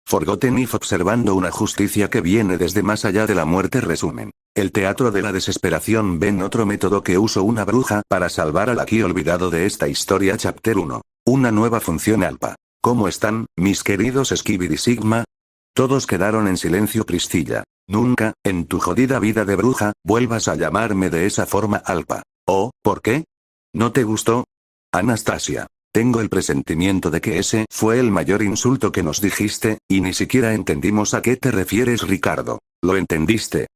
Forgotten If observando una justicia que viene desde más allá de la muerte. Resumen. El teatro de la desesperación. Ven otro método que uso una bruja para salvar al aquí olvidado de esta historia. Chapter 1. Una nueva función alfa. ¿Cómo están, mis queridos Skibidi Sigma? Todos quedaron en silencio. Priscilla. Nunca, en tu jodida vida de bruja, vuelvas a llamarme de esa forma alfa. ¿Oh, por qué? ¿No te gustó? Anastasia. Tengo el presentimiento de que ese fue el mayor insulto que nos dijiste, y ni siquiera entendimos a qué te refieres. Ricardo. ¿Lo entendiste?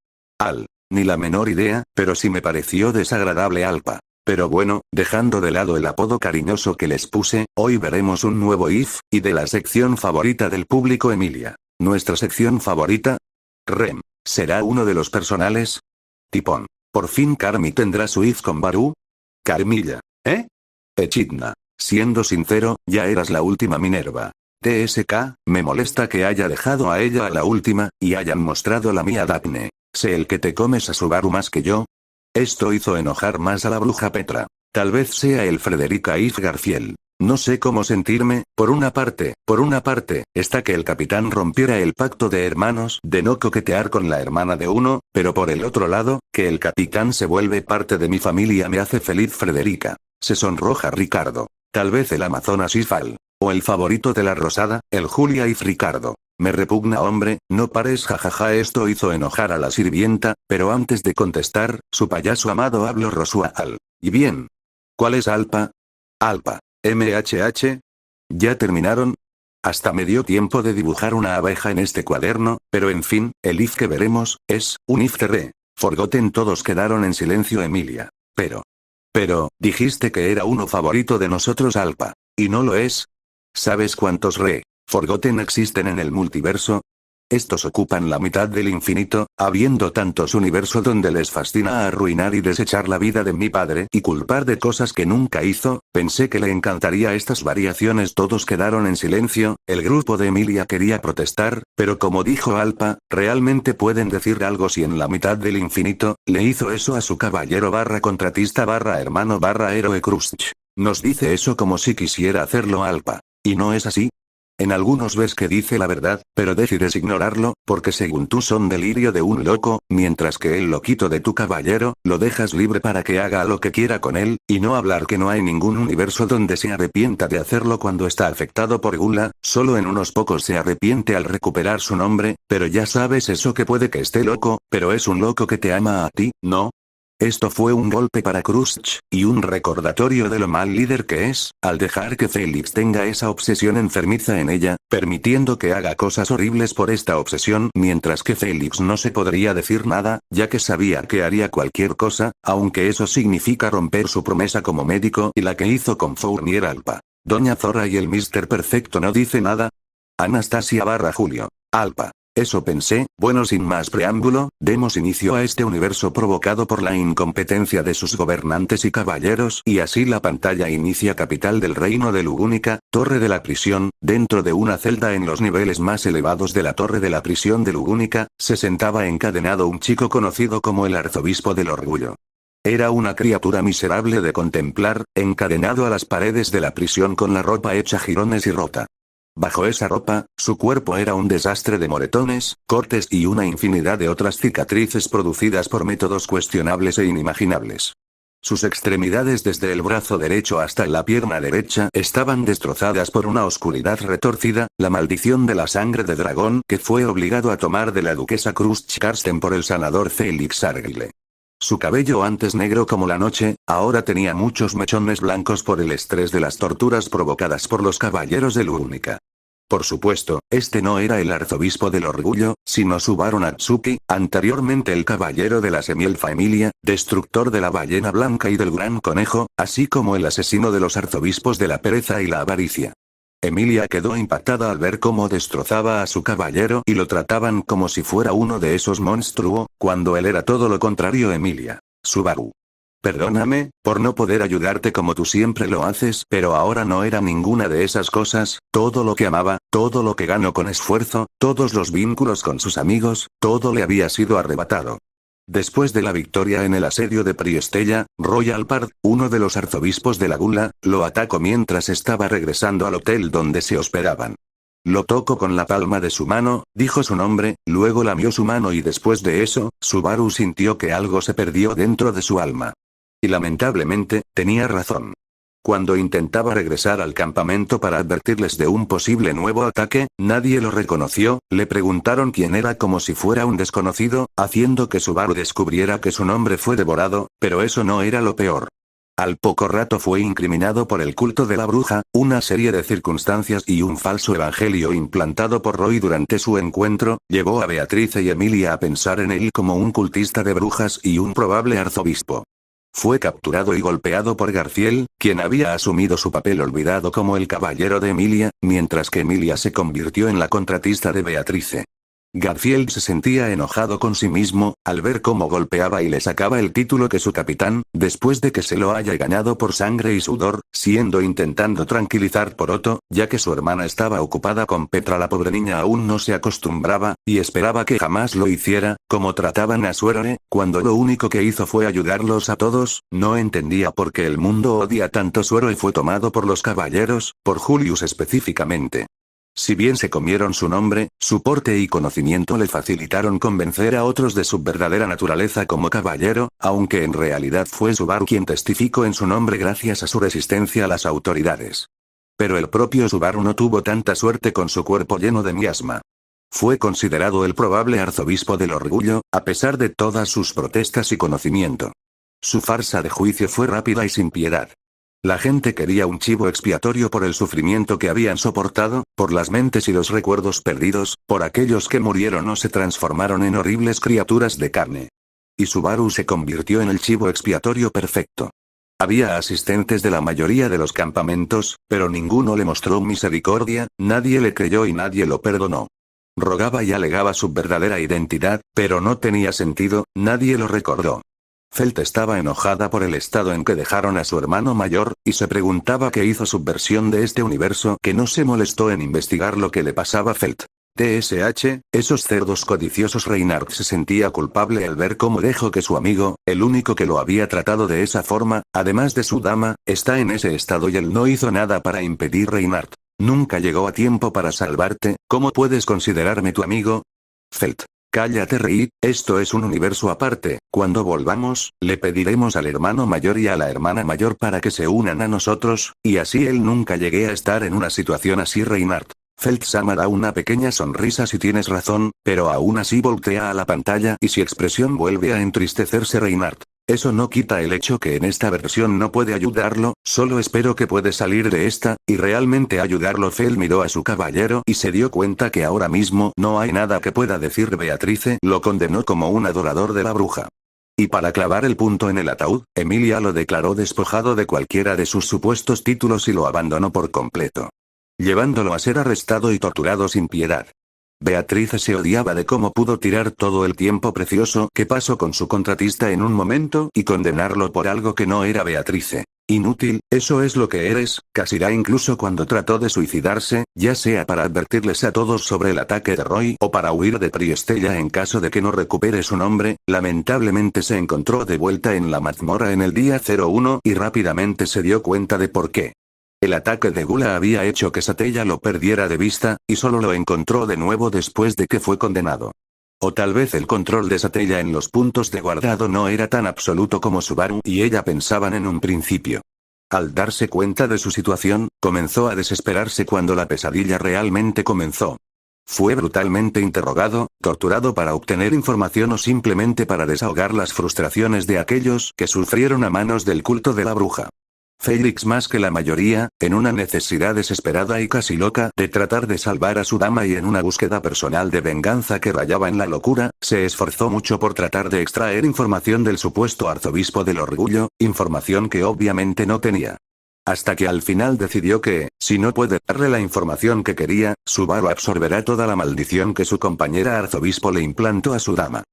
Ni la menor idea, pero sí me pareció desagradable. Alpa. Pero bueno, dejando de lado el apodo cariñoso que les puse, hoy veremos un nuevo if, y de la sección favorita del público. Emilia. ¿Nuestra sección favorita? Rem. ¿Será uno de los personales? Tipón. ¿Por fin Carmi tendrá su if con Baru? Carmilla. Echidna. Siendo sincero, ya eras la última Minerva. TSK, me molesta que haya dejado a ella a la última, y hayan mostrado la mía. Daphne. ¿Sé el que te comes a Subaru más que yo? Esto hizo enojar más a la bruja Petra. Tal vez sea el Frederica If Garfield. No sé cómo sentirme. Por una parte, está que el capitán rompiera el pacto de hermanos de no coquetear con la hermana de uno, pero por el otro lado, que el capitán se vuelve parte de mi familia me hace feliz. Frederica. Se sonroja Ricardo. Tal vez el Amazonas Ifal. O el favorito de la Rosada, el Julia If Ricardo. Me repugna. Hombre, no pares. Jajaja. Esto hizo enojar a la sirvienta, pero antes de contestar, su payaso amado habló Rosual. ¿Y bien? ¿Cuál es Alpa? Alpa. MHH. ¿Ya terminaron? Hasta me dio tiempo de dibujar una abeja en este cuaderno, pero en fin, el if que veremos, es un if de Forgotten. Todos quedaron en silencio. Emilia. Pero, dijiste que era uno favorito de nosotros. Alpa. ¿Y no lo es? ¿Sabes cuántos Forgotten existen en el multiverso? Estos ocupan la mitad del infinito, habiendo tantos universos donde les fascina arruinar y desechar la vida de mi padre y culpar de cosas que nunca hizo. Pensé que le encantaría estas variaciones. Todos quedaron en silencio. El grupo de Emilia quería protestar, pero como dijo Alpa, realmente pueden decir algo si en la mitad del infinito, le hizo eso a su caballero / contratista / hermano / héroe Crush. Nos dice eso como si quisiera hacerlo Alpa. ¿Y no es así? En algunos ves que dice la verdad, pero decides ignorarlo, porque según tú son delirio de un loco, mientras que el loquito de tu caballero, lo dejas libre para que haga lo que quiera con él, y no hablar que no hay ningún universo donde se arrepienta de hacerlo cuando está afectado por gula, solo en unos pocos se arrepiente al recuperar su nombre, pero ya sabes eso que puede que esté loco, pero es un loco que te ama a ti, ¿no? Esto fue un golpe para Crush, y un recordatorio de lo mal líder que es, al dejar que Felix tenga esa obsesión enfermiza en ella, permitiendo que haga cosas horribles por esta obsesión, mientras que Felix no se podría decir nada, ya que sabía que haría cualquier cosa, aunque eso significa romper su promesa como médico y la que hizo con Fournier Alpa. Doña Zorra y el Mr. Perfecto no dice nada. Anastasia / Julio. Alpa. Eso pensé. Bueno, sin más preámbulo, demos inicio a este universo provocado por la incompetencia de sus gobernantes y caballeros, y así la pantalla inicia. Capital del reino de Lugúnica, torre de la prisión. Dentro de una celda en los niveles más elevados de la torre de la prisión de Lugúnica, se sentaba encadenado un chico conocido como el arzobispo del orgullo. Era una criatura miserable de contemplar, encadenado a las paredes de la prisión con la ropa hecha jirones y rota. Bajo esa ropa, su cuerpo era un desastre de moretones, cortes y una infinidad de otras cicatrices producidas por métodos cuestionables e inimaginables. Sus extremidades desde el brazo derecho hasta la pierna derecha estaban destrozadas por una oscuridad retorcida, la maldición de la sangre de dragón que fue obligado a tomar de la duquesa Crush Karsten por el sanador Felix Argyle. Su cabello antes negro como la noche, ahora tenía muchos mechones blancos por el estrés de las torturas provocadas por los caballeros de Lugúnica. Por supuesto, este no era el arzobispo del orgullo, sino Subaru Natsuki, anteriormente el caballero de la Semielfa Emilia, destructor de la ballena blanca y del gran conejo, así como el asesino de los arzobispos de la pereza y la avaricia. Emilia quedó impactada al ver cómo destrozaba a su caballero y lo trataban como si fuera uno de esos monstruos, cuando él era todo lo contrario. Emilia. Subaru. Perdóname, por no poder ayudarte como tú siempre lo haces, pero ahora no era ninguna de esas cosas. Todo lo que amaba, todo lo que ganó con esfuerzo, todos los vínculos con sus amigos, todo le había sido arrebatado. Después de la victoria en el asedio de Priestella, Royal Pard, uno de los arzobispos de la Gula, lo atacó mientras estaba regresando al hotel donde se hospedaban. Lo tocó con la palma de su mano, dijo su nombre, luego lamió su mano y después de eso, Subaru sintió que algo se perdió dentro de su alma. Y lamentablemente, tenía razón. Cuando intentaba regresar al campamento para advertirles de un posible nuevo ataque, nadie lo reconoció, le preguntaron quién era como si fuera un desconocido, haciendo que Subaru descubriera que su nombre fue devorado, pero eso no era lo peor. Al poco rato fue incriminado por el culto de la bruja, una serie de circunstancias y un falso evangelio implantado por Roy durante su encuentro, llevó a Beatrice y Emilia a pensar en él como un cultista de brujas y un probable arzobispo. Fue capturado y golpeado por Garfield, quien había asumido su papel olvidado como el caballero de Emilia, mientras que Emilia se convirtió en la contratista de Beatrice. Garfield se sentía enojado con sí mismo, al ver cómo golpeaba y le sacaba el título que su capitán, después de que se lo haya ganado por sangre y sudor, siendo intentando tranquilizar por Otto, ya que su hermana estaba ocupada con Petra. La pobre niña aún no se acostumbraba, y esperaba que jamás lo hiciera, como trataban a su héroe, cuando lo único que hizo fue ayudarlos a todos. No entendía por qué el mundo odia tanto su héroe. Fue tomado por los caballeros, por Julius específicamente. Si bien se comieron su nombre, su porte y conocimiento le facilitaron convencer a otros de su verdadera naturaleza como caballero, aunque en realidad fue Subaru quien testificó en su nombre gracias a su resistencia a las autoridades. Pero el propio Subaru no tuvo tanta suerte con su cuerpo lleno de miasma. Fue considerado el probable arzobispo del orgullo, a pesar de todas sus protestas y conocimiento. Su farsa de juicio fue rápida y sin piedad. La gente quería un chivo expiatorio por el sufrimiento que habían soportado, por las mentes y los recuerdos perdidos, por aquellos que murieron o se transformaron en horribles criaturas de carne. Y Subaru se convirtió en el chivo expiatorio perfecto. Había asistentes de la mayoría de los campamentos, pero ninguno le mostró misericordia, nadie le creyó y nadie lo perdonó. Rogaba y alegaba su verdadera identidad, pero no tenía sentido, nadie lo recordó. Felt estaba enojada por el estado en que dejaron a su hermano mayor, y se preguntaba qué hizo su versión de este universo que no se molestó en investigar lo que le pasaba a Felt. TSH, esos cerdos codiciosos. Reinhardt se sentía culpable al ver cómo dejó que su amigo, el único que lo había tratado de esa forma, además de su dama, está en ese estado y él no hizo nada para impedir. Reinhardt, nunca llegó a tiempo para salvarte, ¿cómo puedes considerarme tu amigo? Felt. Cállate, Reid, esto es un universo aparte. Cuando volvamos, le pediremos al hermano mayor y a la hermana mayor para que se unan a nosotros, y así él nunca llegue a estar en una situación así. Reinhardt. Felt-sama da una pequeña sonrisa. Si tienes razón, pero aún así voltea a la pantalla y su expresión vuelve a entristecerse. Reinhardt. Eso no quita el hecho que en esta versión no puede ayudarlo, solo espero que puede salir de esta, y realmente ayudarlo. Felt miró a su caballero y se dio cuenta que ahora mismo no hay nada que pueda decir. Beatrice lo condenó como un adorador de la bruja. Y para clavar el punto en el ataúd, Emilia lo declaró despojado de cualquiera de sus supuestos títulos y lo abandonó por completo, llevándolo a ser arrestado y torturado sin piedad. Beatrice se odiaba de cómo pudo tirar todo el tiempo precioso que pasó con su contratista en un momento y condenarlo por algo que no era. Beatrice. Inútil, eso es lo que eres. Casirá incluso cuando trató de suicidarse, ya sea para advertirles a todos sobre el ataque de Roy o para huir de Priestella en caso de que no recupere su nombre, lamentablemente se encontró de vuelta en la mazmorra en el día 01 y rápidamente se dio cuenta de por qué. El ataque de Gula había hecho que Satella lo perdiera de vista, y solo lo encontró de nuevo después de que fue condenado. O tal vez el control de Satella en los puntos de guardado no era tan absoluto como Subaru y ella pensaban en un principio. Al darse cuenta de su situación, comenzó a desesperarse cuando la pesadilla realmente comenzó. Fue brutalmente interrogado, torturado para obtener información o simplemente para desahogar las frustraciones de aquellos que sufrieron a manos del culto de la bruja. Félix, más que la mayoría, en una necesidad desesperada y casi loca de tratar de salvar a su dama y en una búsqueda personal de venganza que rayaba en la locura, se esforzó mucho por tratar de extraer información del supuesto arzobispo del orgullo, información que obviamente no tenía. Hasta que al final decidió que, si no puede darle la información que quería, Subaru absorberá toda la maldición que su compañera arzobispo le implantó a su dama.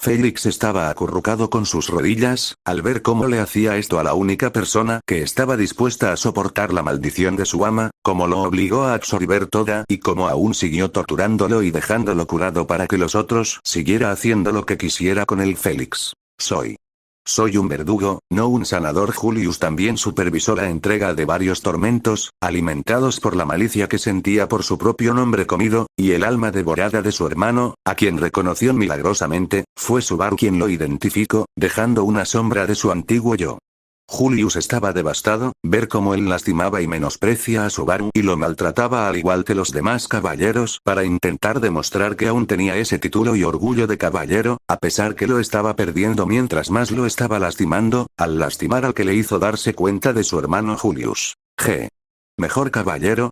Félix estaba acurrucado con sus rodillas, al ver cómo le hacía esto a la única persona que estaba dispuesta a soportar la maldición de su ama, cómo lo obligó a absorber toda y cómo aún siguió torturándolo y dejándolo curado para que los otros siguiera haciendo lo que quisiera con él. Félix. Soy Soy un verdugo, no un sanador. Julius también supervisó la entrega de varios tormentos, alimentados por la malicia que sentía por su propio nombre comido, y el alma devorada de su hermano, a quien reconoció milagrosamente. Fue Subaru quien lo identificó, dejando una sombra de su antiguo yo. Julius estaba devastado, ver cómo él lastimaba y menosprecia a Subaru y lo maltrataba al igual que los demás caballeros para intentar demostrar que aún tenía ese título y orgullo de caballero, a pesar que lo estaba perdiendo mientras más lo estaba lastimando, al lastimar al que le hizo darse cuenta de su hermano Julius. ¿Mejor caballero?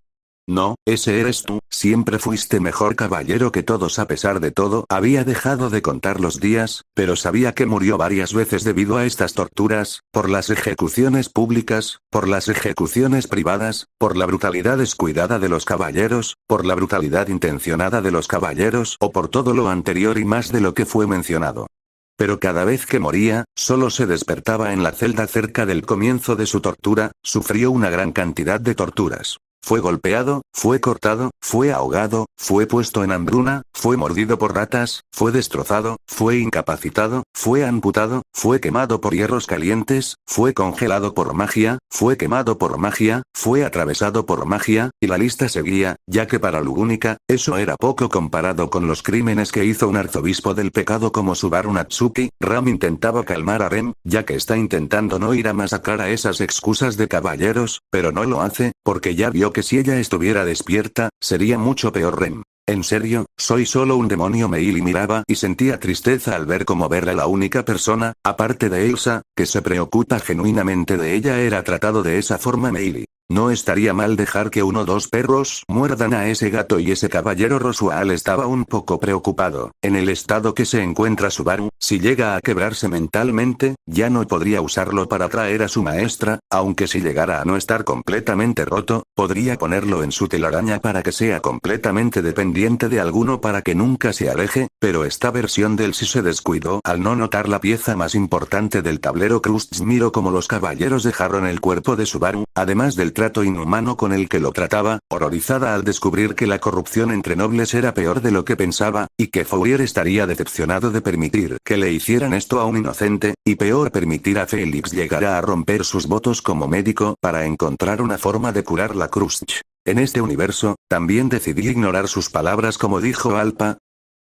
No, ese eres tú, siempre fuiste mejor caballero que todos a pesar de todo. Había dejado de contar los días, pero sabía que murió varias veces debido a estas torturas, por las ejecuciones públicas, por las ejecuciones privadas, por la brutalidad descuidada de los caballeros, por la brutalidad intencionada de los caballeros o por todo lo anterior y más de lo que fue mencionado. Pero cada vez que moría, solo se despertaba en la celda cerca del comienzo de su tortura, sufrió una gran cantidad de torturas. Fue golpeado, fue cortado, fue ahogado, fue puesto en hambruna, fue mordido por ratas, fue destrozado, fue incapacitado, fue amputado, fue quemado por hierros calientes, fue congelado por magia, fue quemado por magia, fue atravesado por magia, y la lista seguía, ya que para Lugúnica, eso era poco comparado con los crímenes que hizo un arzobispo del pecado como Subaru Natsuki. Ram intentaba calmar a Ren, ya que está intentando no ir a masacrar a esas excusas de caballeros, pero no lo hace, porque ya vio que si ella estuviera despierta, sería mucho peor. Ren. En serio, soy solo un demonio. Meili miraba y sentía tristeza al ver cómo verla la única persona, aparte de Elsa, que se preocupa genuinamente de ella era tratado de esa forma. Meili. No estaría mal dejar que uno o dos perros muerdan a ese gato y ese caballero Rosual estaba un poco preocupado. En el estado que se encuentra Subaru, si llega a quebrarse mentalmente, ya no podría usarlo para traer a su maestra, aunque si llegara a no estar completamente roto, podría ponerlo en su telaraña para que sea completamente dependiente de alguno para que nunca se aleje, pero esta versión del sí se descuidó al no notar la pieza más importante del tablero. Krusty miró como los caballeros dejaron el cuerpo de Subaru, además del trato inhumano con el que lo trataba, horrorizada al descubrir que la corrupción entre nobles era peor de lo que pensaba, y que Fourier estaría decepcionado de permitir que le hicieran esto a un inocente, y peor permitir a Félix llegar a romper sus votos como médico para encontrar una forma de curar la Krusty. En este universo, también decidí ignorar sus palabras como dijo Alpa.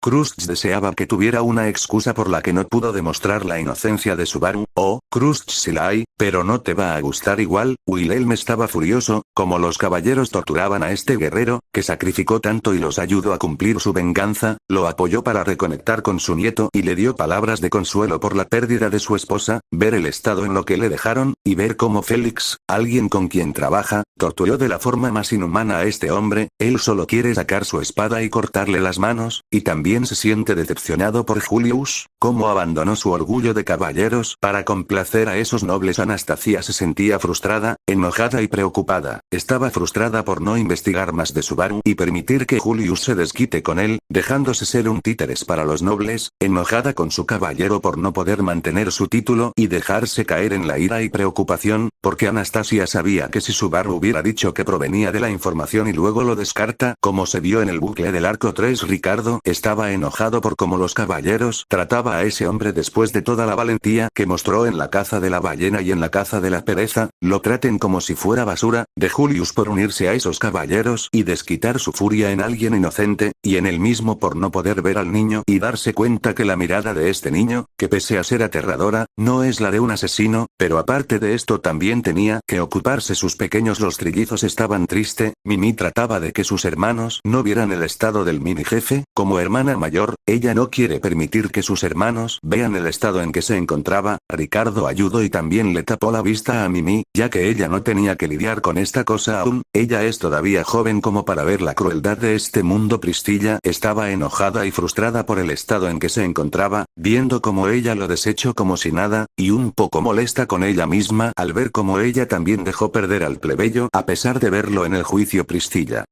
Krusty deseaba que tuviera una excusa por la que no pudo demostrar la inocencia de Subaru. Oh, Krusty sí la hay, pero no te va a gustar igual. Wilhelm estaba furioso, como los caballeros torturaban a este guerrero, que sacrificó tanto y los ayudó a cumplir su venganza, lo apoyó para reconectar con su nieto y le dio palabras de consuelo por la pérdida de su esposa, ver el estado en lo que le dejaron, y ver cómo Félix, alguien con quien trabaja, torturó de la forma más inhumana a este hombre. Él solo quiere sacar su espada y cortarle las manos, y también se siente decepcionado por Julius, cómo abandonó su orgullo de caballeros para complacer a esos nobles. Anastasia se sentía frustrada, enojada y preocupada. Estaba frustrada por no investigar más de Subaru y permitir que Julius se desquite con él, dejándose ser un títeres para los nobles, enojada con su caballero por no poder mantener su título y dejarse caer en la ira y preocupación, porque Anastasia sabía que si Subaru hubiera dicho que provenía de la información y luego lo descarta, como se vio en el bucle del arco 3, Ricardo estaba enojado por cómo los caballeros trataba a ese hombre después de toda la valentía que mostró en la caza de la ballena y en la caza de la pereza, lo traten como si fuera basura, de Julius por unirse a esos caballeros y desquitar su furia en alguien inocente, y en él mismo por no poder ver al niño y darse cuenta que la mirada de este niño, que pese a ser aterradora, no es la de un asesino, pero aparte de esto también tenía que ocuparse sus pequeños. Los trillizos estaban triste, Mimi trataba de que sus hermanos no vieran el estado del mini jefe, como hermana mayor, ella no quiere permitir que sus hermanos vean el estado en que se encontraba. Ricardo ayudó y también le tapó la vista a Mimi, ya que ella no tenía que lidiar con esta cosa aún, ella es todavía joven como para ver la crueldad de este mundo. Priscilla estaba enojada y frustrada por el estado en que se encontraba, viendo cómo ella lo desechó como si nada, y un poco molesta con ella misma al ver cómo ella también dejó perder al plebeyo a pesar de verlo en el juicio. Priscilla.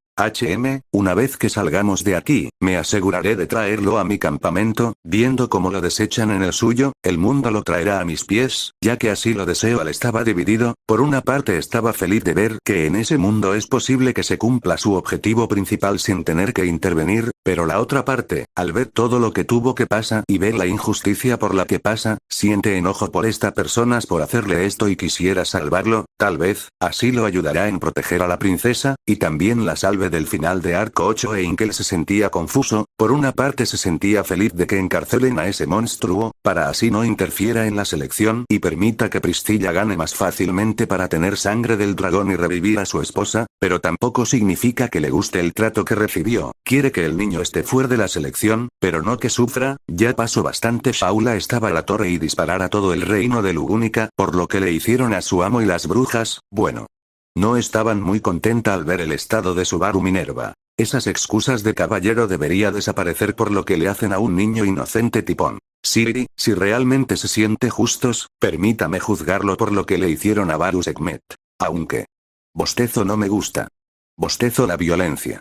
Una vez que salgamos de aquí, me aseguraré de traerlo a mi campamento, viendo cómo lo desechan en el suyo, el mundo lo traerá a mis pies, ya que así lo deseo. Él estaba dividido, por una parte estaba feliz de ver que en ese mundo es posible que se cumpla su objetivo principal sin tener que intervenir, Pero la otra parte, al ver todo lo que tuvo que pasar y ver la injusticia por la que pasa, siente enojo por esta persona por hacerle esto y quisiera salvarlo, tal vez, así lo ayudará en proteger a la princesa, y también la salve del final de Arco 8 e Inkel se sentía confuso, por una parte se sentía feliz de que encarcelen a ese monstruo, para así no interfiera en la selección y permita que Priscilla gane más fácilmente para tener sangre del dragón y revivir a su esposa, pero tampoco significa que le guste el trato que recibió, quiere que el niño esté fuera de la selección, pero no que sufra, ya pasó bastante. Shaula estaba a la torre y disparar a todo el reino de Lugúnica, por lo que le hicieron a su amo y las brujas, bueno. No estaban muy contenta al ver el estado de Subaru Minerva. Esas excusas de caballero debería desaparecer por lo que le hacen a un niño inocente tipón. Siri, si realmente se siente justos, permítame juzgarlo por lo que le hicieron a Varus Sekhmet. Aunque. Bostezo no me gusta. Bostezo la violencia.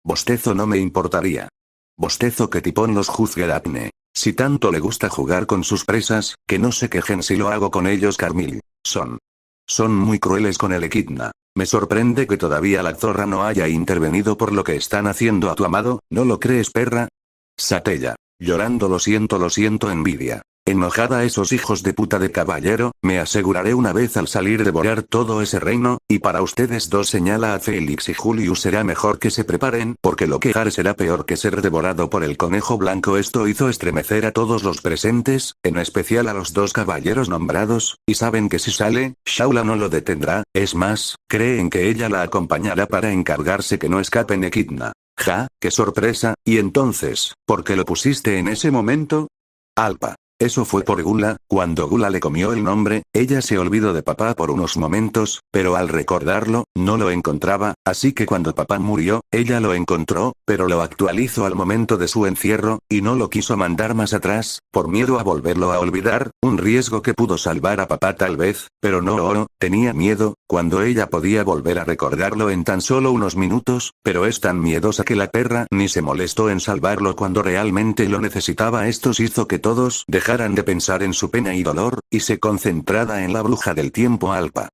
Bostezo no me importaría. Bostezo que tipón los juzgue Daphne. Si tanto le gusta jugar con sus presas, que no se quejen si lo hago con ellos Carmil. Son muy crueles con el Equidna. Me sorprende que todavía la zorra no haya intervenido por lo que están haciendo a tu amado, ¿no lo crees perra? Satella. Llorando lo siento envidia. Enojada esos hijos de puta de caballero, me aseguraré una vez al salir devorar todo ese reino, y para ustedes dos señala a Félix y Julius será mejor que se preparen, porque lo que haré será peor que ser devorado por el conejo blanco. Esto hizo estremecer a todos los presentes, en especial a los dos caballeros nombrados, y saben que si sale, Shaula no lo detendrá, es más, creen que ella la acompañará para encargarse que no escapen Equidna. Ja, qué sorpresa, y entonces, ¿por qué lo pusiste en ese momento? Alpa. Eso fue por Gula, cuando Gula le comió el nombre, ella se olvidó de papá por unos momentos, pero al recordarlo, no lo encontraba, así que cuando papá murió, ella lo encontró, pero lo actualizó al momento de su encierro, y no lo quiso mandar más atrás, por miedo a volverlo a olvidar, un riesgo que pudo salvar a papá tal vez, pero no, tenía miedo, cuando ella podía volver a recordarlo en tan solo unos minutos, pero es tan miedosa que la perra ni se molestó en salvarlo cuando realmente lo necesitaba. Esto hizo que todos dejaran de pensar en su pena y dolor, y se concentrara en la bruja del tiempo Alpa.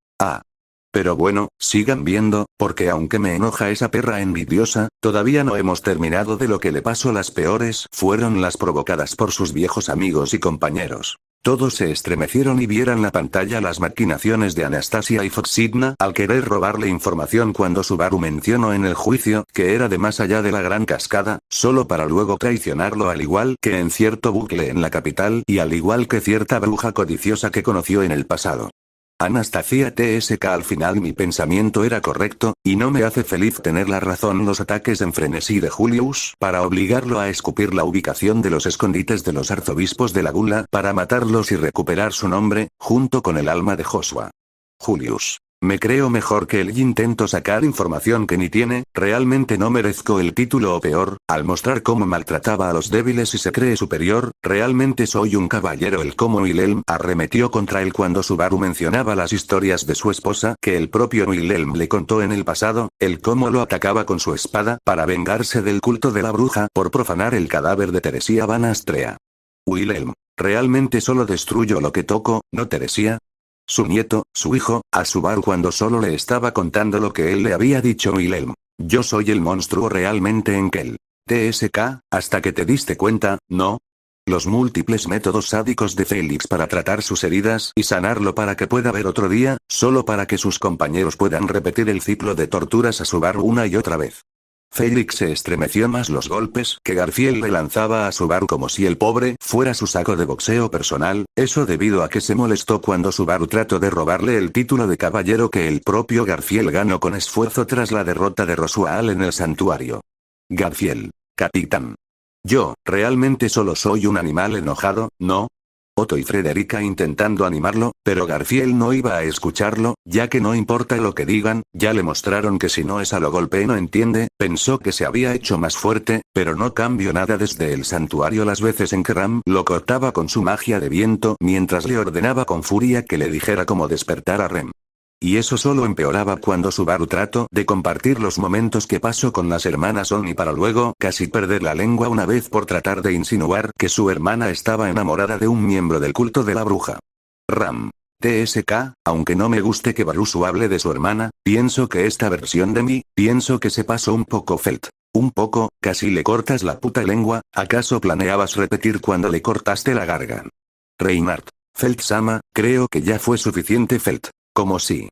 Pero bueno, sigan viendo, porque aunque me enoja esa perra envidiosa, todavía no hemos terminado de lo que le pasó. Las peores fueron las provocadas por sus viejos amigos y compañeros. Todos se estremecieron y vieran la pantalla las maquinaciones de Anastasia y Foxidna al querer robarle información cuando Subaru mencionó en el juicio que era de más allá de la Gran Cascada, solo para luego traicionarlo al igual que en cierto bucle en la capital y al igual que cierta bruja codiciosa que conoció en el pasado. Anastasia TSK. Al final mi pensamiento era correcto, y no me hace feliz tener la razón. Los ataques en frenesí de Julius para obligarlo a escupir la ubicación de los escondites de los arzobispos de la Gula para matarlos y recuperar su nombre, junto con el alma de Joshua. Julius. Me creo mejor que él y intento sacar información que ni tiene, realmente no merezco el título o peor, al mostrar cómo maltrataba a los débiles y se cree superior, realmente soy un caballero. El cómo Wilhelm arremetió contra él cuando Subaru mencionaba las historias de su esposa que el propio Wilhelm le contó en el pasado, el cómo lo atacaba con su espada para vengarse del culto de la bruja por profanar el cadáver de Teresia Van Astrea. Wilhelm, realmente solo destruyo lo que toco, ¿no Teresia? Su nieto, su hijo, a Subaru cuando solo le estaba contando lo que él le había dicho Wilhelm. Yo soy el monstruo realmente en Kel. TSK, hasta que te diste cuenta, ¿no? Los múltiples métodos sádicos de Félix para tratar sus heridas y sanarlo para que pueda ver otro día, solo para que sus compañeros puedan repetir el ciclo de torturas a Subaru una y otra vez. Félix se estremeció más los golpes que Garfield le lanzaba a Subaru como si el pobre fuera su saco de boxeo personal, eso debido a que se molestó cuando Subaru trató de robarle el título de caballero que el propio Garfield ganó con esfuerzo tras la derrota de Rosual en el santuario. Garfield. Capitán. Yo, realmente solo soy un animal enojado, ¿no? Otto y Frederica intentando animarlo, pero Garfield no iba a escucharlo, ya que no importa lo que digan, ya le mostraron que si no es a lo golpe no entiende, pensó que se había hecho más fuerte, pero no cambió nada desde el santuario las veces en que Ram lo cortaba con su magia de viento mientras le ordenaba con furia que le dijera cómo despertar a Rem. Y eso solo empeoraba cuando Subaru trató de compartir los momentos que pasó con las hermanas Oni para luego casi perder la lengua una vez por tratar de insinuar que su hermana estaba enamorada de un miembro del culto de la bruja. Ram. TSK, aunque no me guste que Barusu hable de su hermana, pienso que esta versión de mí, pienso que se pasó un poco Felt. Un poco, casi le cortas la puta lengua, ¿acaso planeabas repetir cuando le cortaste la garganta? Reinhardt. Felt-sama, creo que ya fue suficiente Felt. Como si.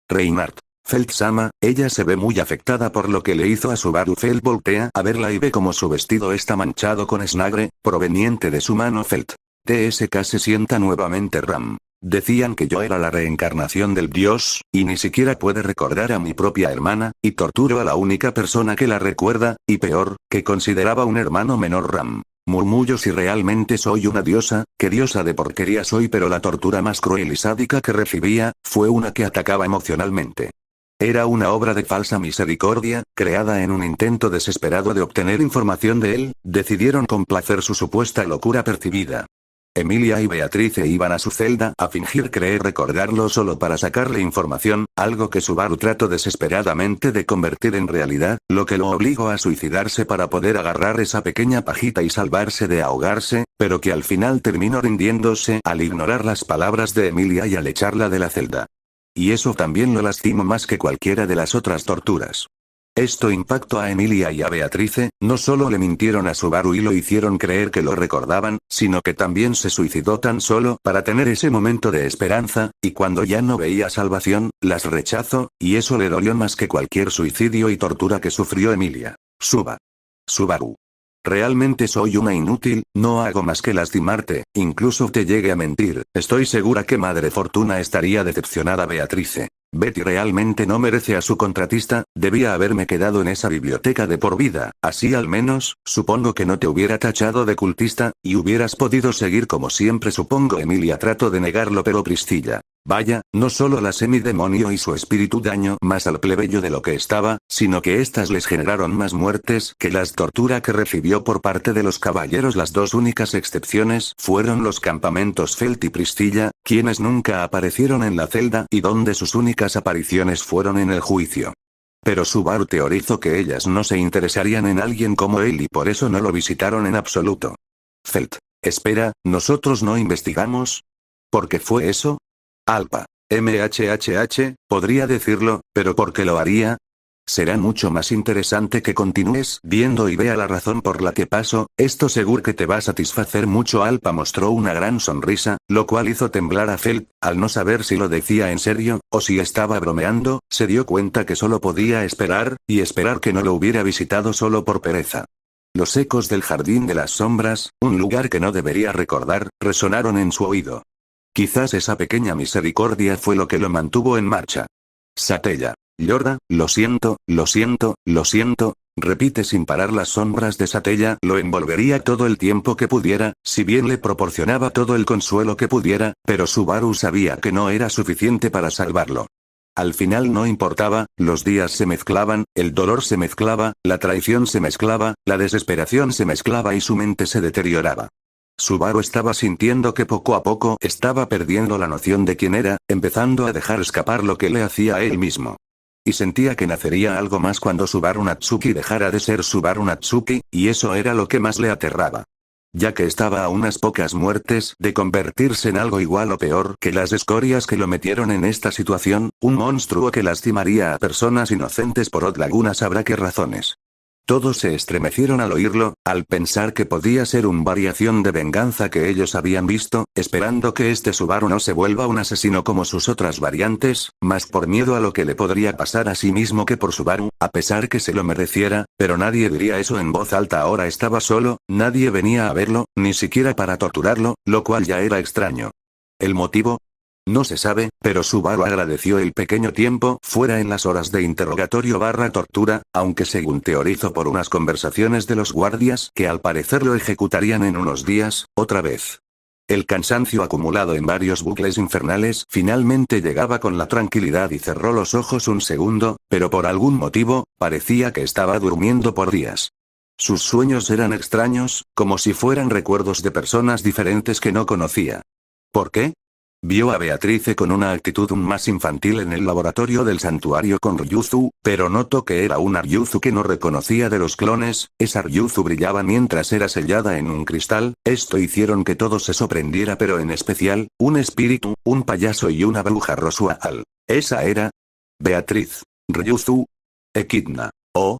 Reinhardt. Felt-sama, ella se ve muy afectada por lo que le hizo a Subaru. Felt voltea a verla y ve como su vestido está manchado con snagre, proveniente de su mano. Felt. TSK se sienta nuevamente Ram. Decían que yo era la reencarnación del dios, y ni siquiera puede recordar a mi propia hermana, y torturo a la única persona que la recuerda, y peor, que consideraba un hermano menor. Ram. Murmullo si realmente soy una diosa, qué diosa de porquería soy, pero la tortura más cruel y sádica que recibía, fue una que atacaba emocionalmente. Era una obra de falsa misericordia, creada en un intento desesperado de obtener información de él, decidieron complacer su supuesta locura percibida. Emilia y Beatrice iban a su celda a fingir creer recordarlo solo para sacarle información, algo que Subaru trató desesperadamente de convertir en realidad, lo que lo obligó a suicidarse para poder agarrar esa pequeña pajita y salvarse de ahogarse, pero que al final terminó rindiéndose al ignorar las palabras de Emilia y al echarla de la celda. Y eso también lo lastimó más que cualquiera de las otras torturas. Esto impactó a Emilia y a Beatrice, no solo le mintieron a Subaru y lo hicieron creer que lo recordaban, sino que también se suicidó tan solo para tener ese momento de esperanza, y cuando ya no veía salvación, las rechazó, y eso le dolió más que cualquier suicidio y tortura que sufrió Emilia. Subaru. Realmente soy una inútil, no hago más que lastimarte, incluso te llegue a mentir, estoy segura que Madre Fortuna estaría decepcionada. Beatrice. Betty realmente no merece a su contratista, debía haberme quedado en esa biblioteca de por vida, así al menos, supongo que no te hubiera tachado de cultista, y hubieras podido seguir como siempre. Supongo. Emilia trató de negarlo, pero Priscilla. Vaya, no solo la semidemonio y su espíritu daño más al plebeyo de lo que estaba, sino que éstas les generaron más muertes que las torturas que recibió por parte de los caballeros. Las dos únicas excepciones fueron los campamentos Felt y Priscilla, quienes nunca aparecieron en la celda y donde sus únicas apariciones fueron en el juicio. Pero Subaru teorizó que ellas no se interesarían en alguien como él y por eso no lo visitaron en absoluto. Felt. Espera, ¿nosotros no investigamos? ¿Por qué fue eso? Alpa. MHHH, podría decirlo, pero ¿por qué lo haría? Será mucho más interesante que continúes viendo y vea la razón por la que paso, esto seguro que te va a satisfacer mucho. Alpa mostró una gran sonrisa, lo cual hizo temblar a Felt, al no saber si lo decía en serio, o si estaba bromeando, se dio cuenta que solo podía esperar, y esperar que no lo hubiera visitado solo por pereza. Los ecos del Jardín de las Sombras, un lugar que no debería recordar, resonaron en su oído. Quizás esa pequeña misericordia fue lo que lo mantuvo en marcha. Satella. Yorda, lo siento, repite sin parar. Las sombras de Satella lo envolvería todo el tiempo que pudiera, si bien le proporcionaba todo el consuelo que pudiera, pero Subaru sabía que no era suficiente para salvarlo. Al final no importaba, los días se mezclaban, el dolor se mezclaba, la traición se mezclaba, la desesperación se mezclaba y su mente se deterioraba. Subaru estaba sintiendo que poco a poco estaba perdiendo la noción de quién era, empezando a dejar escapar lo que le hacía a él mismo. Y sentía que nacería algo más cuando Subaru Natsuki dejara de ser Subaru Natsuki, y eso era lo que más le aterraba. Ya que estaba a unas pocas muertes de convertirse en algo igual o peor que las escorias que lo metieron en esta situación, un monstruo que lastimaría a personas inocentes por alguna sabrá qué razones. Todos se estremecieron al oírlo, al pensar que podía ser una variación de venganza que ellos habían visto, esperando que este Subaru no se vuelva un asesino como sus otras variantes, más por miedo a lo que le podría pasar a sí mismo que por Subaru, a pesar que se lo mereciera, pero nadie diría eso en voz alta. Ahora estaba solo, nadie venía a verlo, ni siquiera para torturarlo, lo cual ya era extraño. ¿El motivo? No se sabe, pero Subaru agradeció el pequeño tiempo fuera en las horas de interrogatorio / tortura, aunque según teorizó por unas conversaciones de los guardias que al parecer lo ejecutarían en unos días, otra vez. El cansancio acumulado en varios bucles infernales finalmente llegaba con la tranquilidad y cerró los ojos un segundo, pero por algún motivo, parecía que estaba durmiendo por días. Sus sueños eran extraños, como si fueran recuerdos de personas diferentes que no conocía. ¿Por qué? Vio a Beatrice con una actitud más infantil en el laboratorio del santuario con Ryuzu, pero notó que era una Ryuzu que no reconocía de los clones, esa Ryuzu brillaba mientras era sellada en un cristal, esto hicieron que todo se sorprendiera, pero en especial, un espíritu, un payaso y una bruja Rosual. Esa era Beatriz. Ryuzu. Echidna. Oh.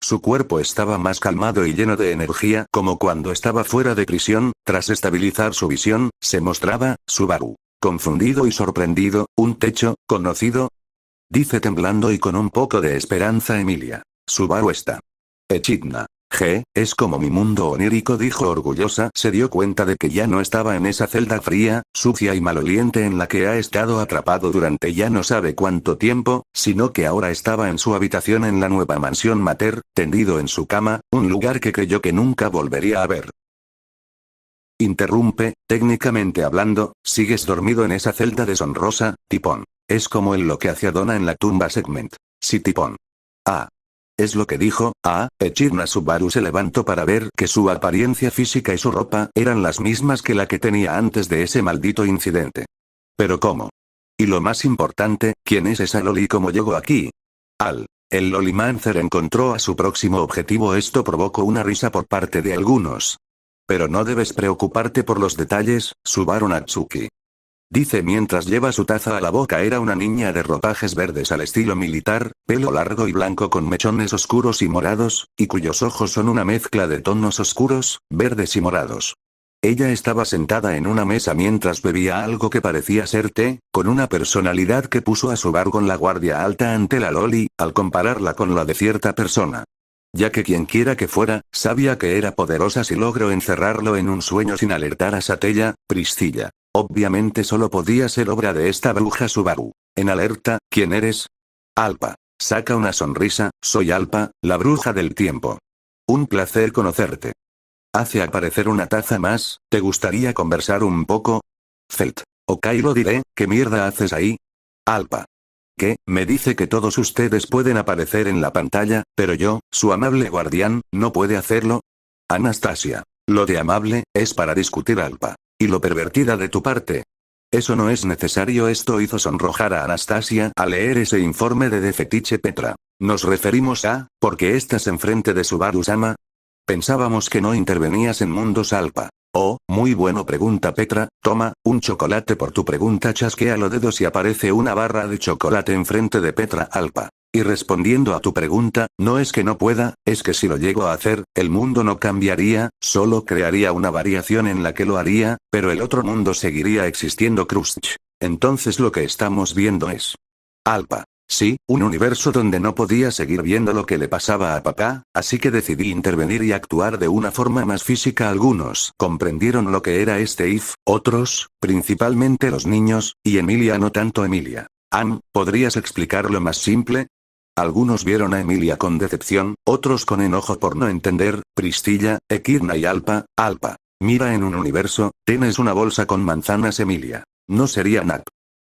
Su cuerpo estaba más calmado y lleno de energía como cuando estaba fuera de prisión. Tras estabilizar su visión, se mostraba Subaru. Confundido y sorprendido, un techo, conocido. Dice temblando y con un poco de esperanza Emilia. Subaru está. Echidna. Es como mi mundo onírico, dijo orgullosa. Se dio cuenta de que ya no estaba en esa celda fría, sucia y maloliente en la que ha estado atrapado durante ya no sabe cuánto tiempo, sino que ahora estaba en su habitación en la nueva mansión Mater, tendido en su cama, un lugar que creyó que nunca volvería a ver. Interrumpe, técnicamente hablando, sigues dormido en esa celda deshonrosa, tipón. Es como en lo que hacía Donna en la tumba segment. Sí, tipón. Ah. Es lo que dijo. Echidna. Subaru se levantó para ver que su apariencia física y su ropa eran las mismas que la que tenía antes de ese maldito incidente. ¿Pero cómo? Y lo más importante, ¿quién es esa Loli y cómo llegó aquí? El Lolimancer encontró a su próximo objetivo. Esto provocó una risa por parte de algunos. Pero no debes preocuparte por los detalles, Subaru Natsuki. Dice mientras lleva su taza a la boca. Era una niña de ropajes verdes al estilo militar, pelo largo y blanco con mechones oscuros y morados, y cuyos ojos son una mezcla de tonos oscuros, verdes y morados. Ella estaba sentada en una mesa mientras bebía algo que parecía ser té, con una personalidad que puso a Subaru con la guardia alta ante la Loli, al compararla con la de cierta persona. Ya que quienquiera que fuera, sabía que era poderosa si logró encerrarlo en un sueño sin alertar a Satella, Priscilla. Obviamente solo podía ser obra de esta bruja Subaru. En alerta, ¿quién eres? Alpa. Saca una sonrisa. Soy Alpa, la bruja del tiempo. Un placer conocerte. Hace aparecer una taza más. ¿Te gustaría conversar un poco? Felt. Ok, lo diré. ¿Qué mierda haces ahí? Alpa. ¿Qué? Me dice que todos ustedes pueden aparecer en la pantalla, pero yo, su amable guardián, ¿no puede hacerlo? Anastasia. Lo de amable, es para discutir, Alpa. Y lo pervertida de tu parte. Eso no es necesario. Esto hizo sonrojar a Anastasia al leer ese informe de Fetiche Petra. Nos referimos a, ¿por qué estás enfrente de Subaru-sama? Pensábamos que no intervenías en Mundos Alpa. Oh, muy bueno, pregunta Petra. Toma, un chocolate por tu pregunta. Chasquea los dedos y aparece una barra de chocolate enfrente de Petra. Alpa. Y respondiendo a tu pregunta, no es que no pueda, es que si lo llego a hacer, el mundo no cambiaría, solo crearía una variación en la que lo haría, pero el otro mundo seguiría existiendo. Crunch. Entonces lo que estamos viendo es... Alpa. Sí, un universo donde no podía seguir viendo lo que le pasaba a papá, así que decidí intervenir y actuar de una forma más física. Algunos comprendieron lo que era este if, otros, principalmente los niños, y Emilia no tanto. Emilia. ¿Podrías explicarlo más simple? Algunos vieron a Emilia con decepción, otros con enojo por no entender. Priscilla, Echidna y Alpa. Mira, en un universo, tienes una bolsa con manzanas. Emilia. ¿No sería Nat?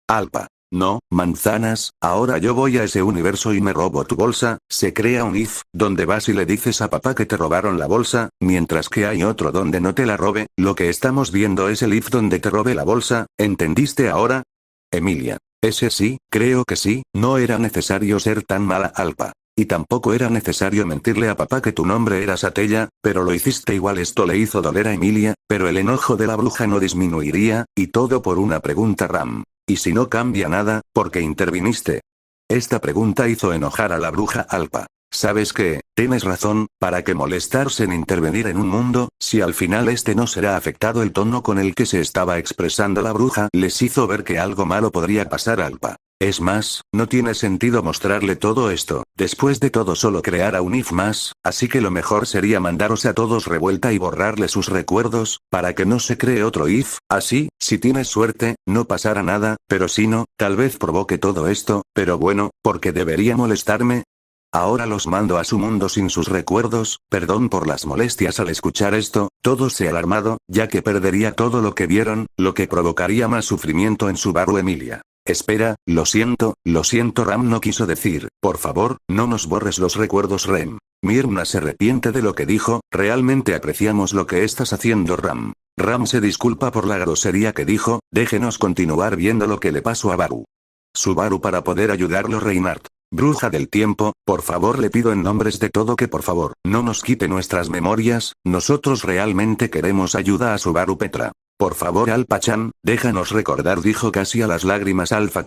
Alpa. No, manzanas. Ahora yo voy a ese universo y me robo tu bolsa. Se crea un if, donde vas y le dices a papá que te robaron la bolsa, mientras que hay otro donde no te la robe. Lo que estamos viendo es el if donde te robe la bolsa, ¿entendiste ahora? Emilia. Ese sí, creo que sí. No era necesario ser tan mala, Alpa. Y tampoco era necesario mentirle a papá que tu nombre era Satella, pero lo hiciste igual. Esto le hizo doler a Emilia, pero el enojo de la bruja no disminuiría, y todo por una pregunta. Ram. ¿Y si no cambia nada, por qué interviniste? Esta pregunta hizo enojar a la bruja. Alpa. ¿Sabes qué? Tienes razón, ¿para qué molestarse en intervenir en un mundo, si al final este no será afectado? El tono con el que se estaba expresando la bruja les hizo ver que algo malo podría pasar. Alpa. Es más, no tiene sentido mostrarle todo esto. Después de todo solo creará un if más, así que lo mejor sería mandaros a todos revuelta y borrarle sus recuerdos, para que no se cree otro if, así, si tienes suerte, no pasará nada, pero si no, tal vez provoque todo esto, pero bueno, ¿por qué debería molestarme? Ahora los mando a su mundo sin sus recuerdos. Perdón por las molestias al escuchar esto, todo se ha alarmado, ya que perdería todo lo que vieron, lo que provocaría más sufrimiento en Subaru. Emilia. Espera, lo siento, Ram no quiso decir, por favor, no nos borres los recuerdos. Rem. Mirna se arrepiente de lo que dijo, realmente apreciamos lo que estás haciendo. Ram. Ram se disculpa por la grosería que dijo, déjenos continuar viendo lo que le pasó a Baru. Subaru para poder ayudarlo. Reinhardt. Bruja del tiempo, por favor le pido en nombres de todo que por favor, no nos quite nuestras memorias, nosotros realmente queremos ayuda a Subaru. Petra. Por favor Alpa-chan, déjanos recordar, dijo casi a las lágrimas Alfa.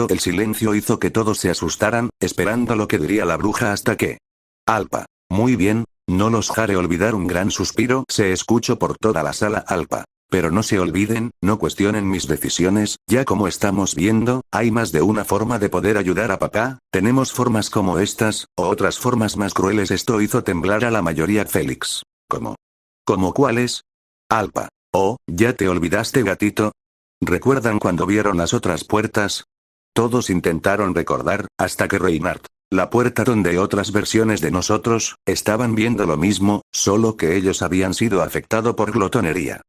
El silencio hizo que todos se asustaran, esperando lo que diría la bruja hasta que... Alpa. Muy bien, no los haré olvidar. Un gran suspiro se escuchó por toda la sala. Alpa. Pero no se olviden, no cuestionen mis decisiones, ya como estamos viendo, hay más de una forma de poder ayudar a papá, tenemos formas como estas, o otras formas más crueles. Esto hizo temblar a la mayoría. Félix. ¿Cómo? ¿Cómo cuáles? Alpa. Oh, ¿ya te olvidaste, gatito? ¿Recuerdan cuando vieron las otras puertas? Todos intentaron recordar, hasta que Reinhardt, la puerta donde otras versiones de nosotros, estaban viendo lo mismo, solo que ellos habían sido afectados por glotonería.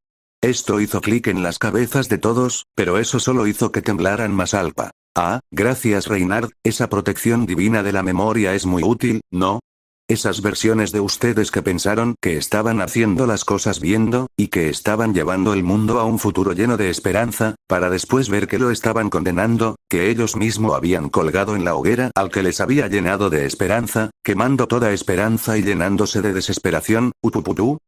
Esto hizo clic en las cabezas de todos, pero eso solo hizo que temblaran más. Alpa. Ah, gracias Reinhardt, esa protección divina de la memoria es muy útil, ¿no? Esas versiones de ustedes que pensaron que estaban haciendo las cosas viendo, y que estaban llevando el mundo a un futuro lleno de esperanza, para después ver que lo estaban condenando, que ellos mismos habían colgado en la hoguera al que les había llenado de esperanza, quemando toda esperanza y llenándose de desesperación.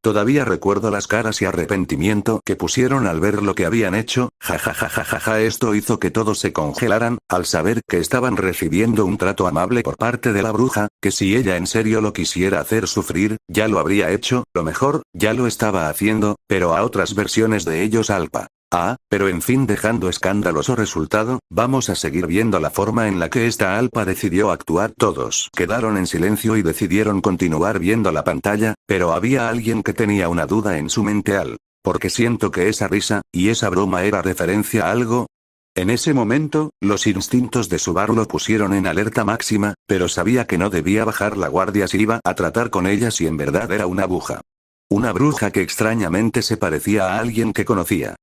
Todavía recuerdo las caras y arrepentimiento que pusieron al ver lo que habían hecho, jajajajaja. Esto hizo que todos se congelaran, al saber que estaban recibiendo un trato amable por parte de la bruja, que si ella en serio lo quisiera hacer sufrir, ya lo habría hecho, lo mejor, ya lo estaba haciendo, pero a otras versiones de ellos. Alpa. Ah, pero en fin, dejando escandaloso resultado, vamos a seguir viendo la forma en la que esta Alpa decidió actuar. Todos quedaron en silencio y decidieron continuar viendo la pantalla, pero había alguien que tenía una duda en su mente. Porque siento que esa risa, y esa broma era referencia a algo. En ese momento, los instintos de Subaru lo pusieron en alerta máxima, pero sabía que no debía bajar la guardia si iba a tratar con ella si en verdad era una bruja. Una bruja que extrañamente se parecía a alguien que conocía.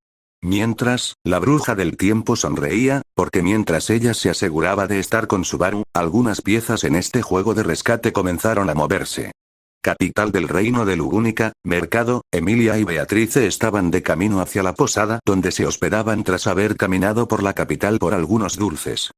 Mientras, la bruja del tiempo sonreía, porque mientras ella se aseguraba de estar con Subaru, algunas piezas en este juego de rescate comenzaron a moverse. Capital del reino de Lugúnica, mercado, Emilia y Beatrice estaban de camino hacia la posada donde se hospedaban tras haber caminado por la capital por algunos dulces.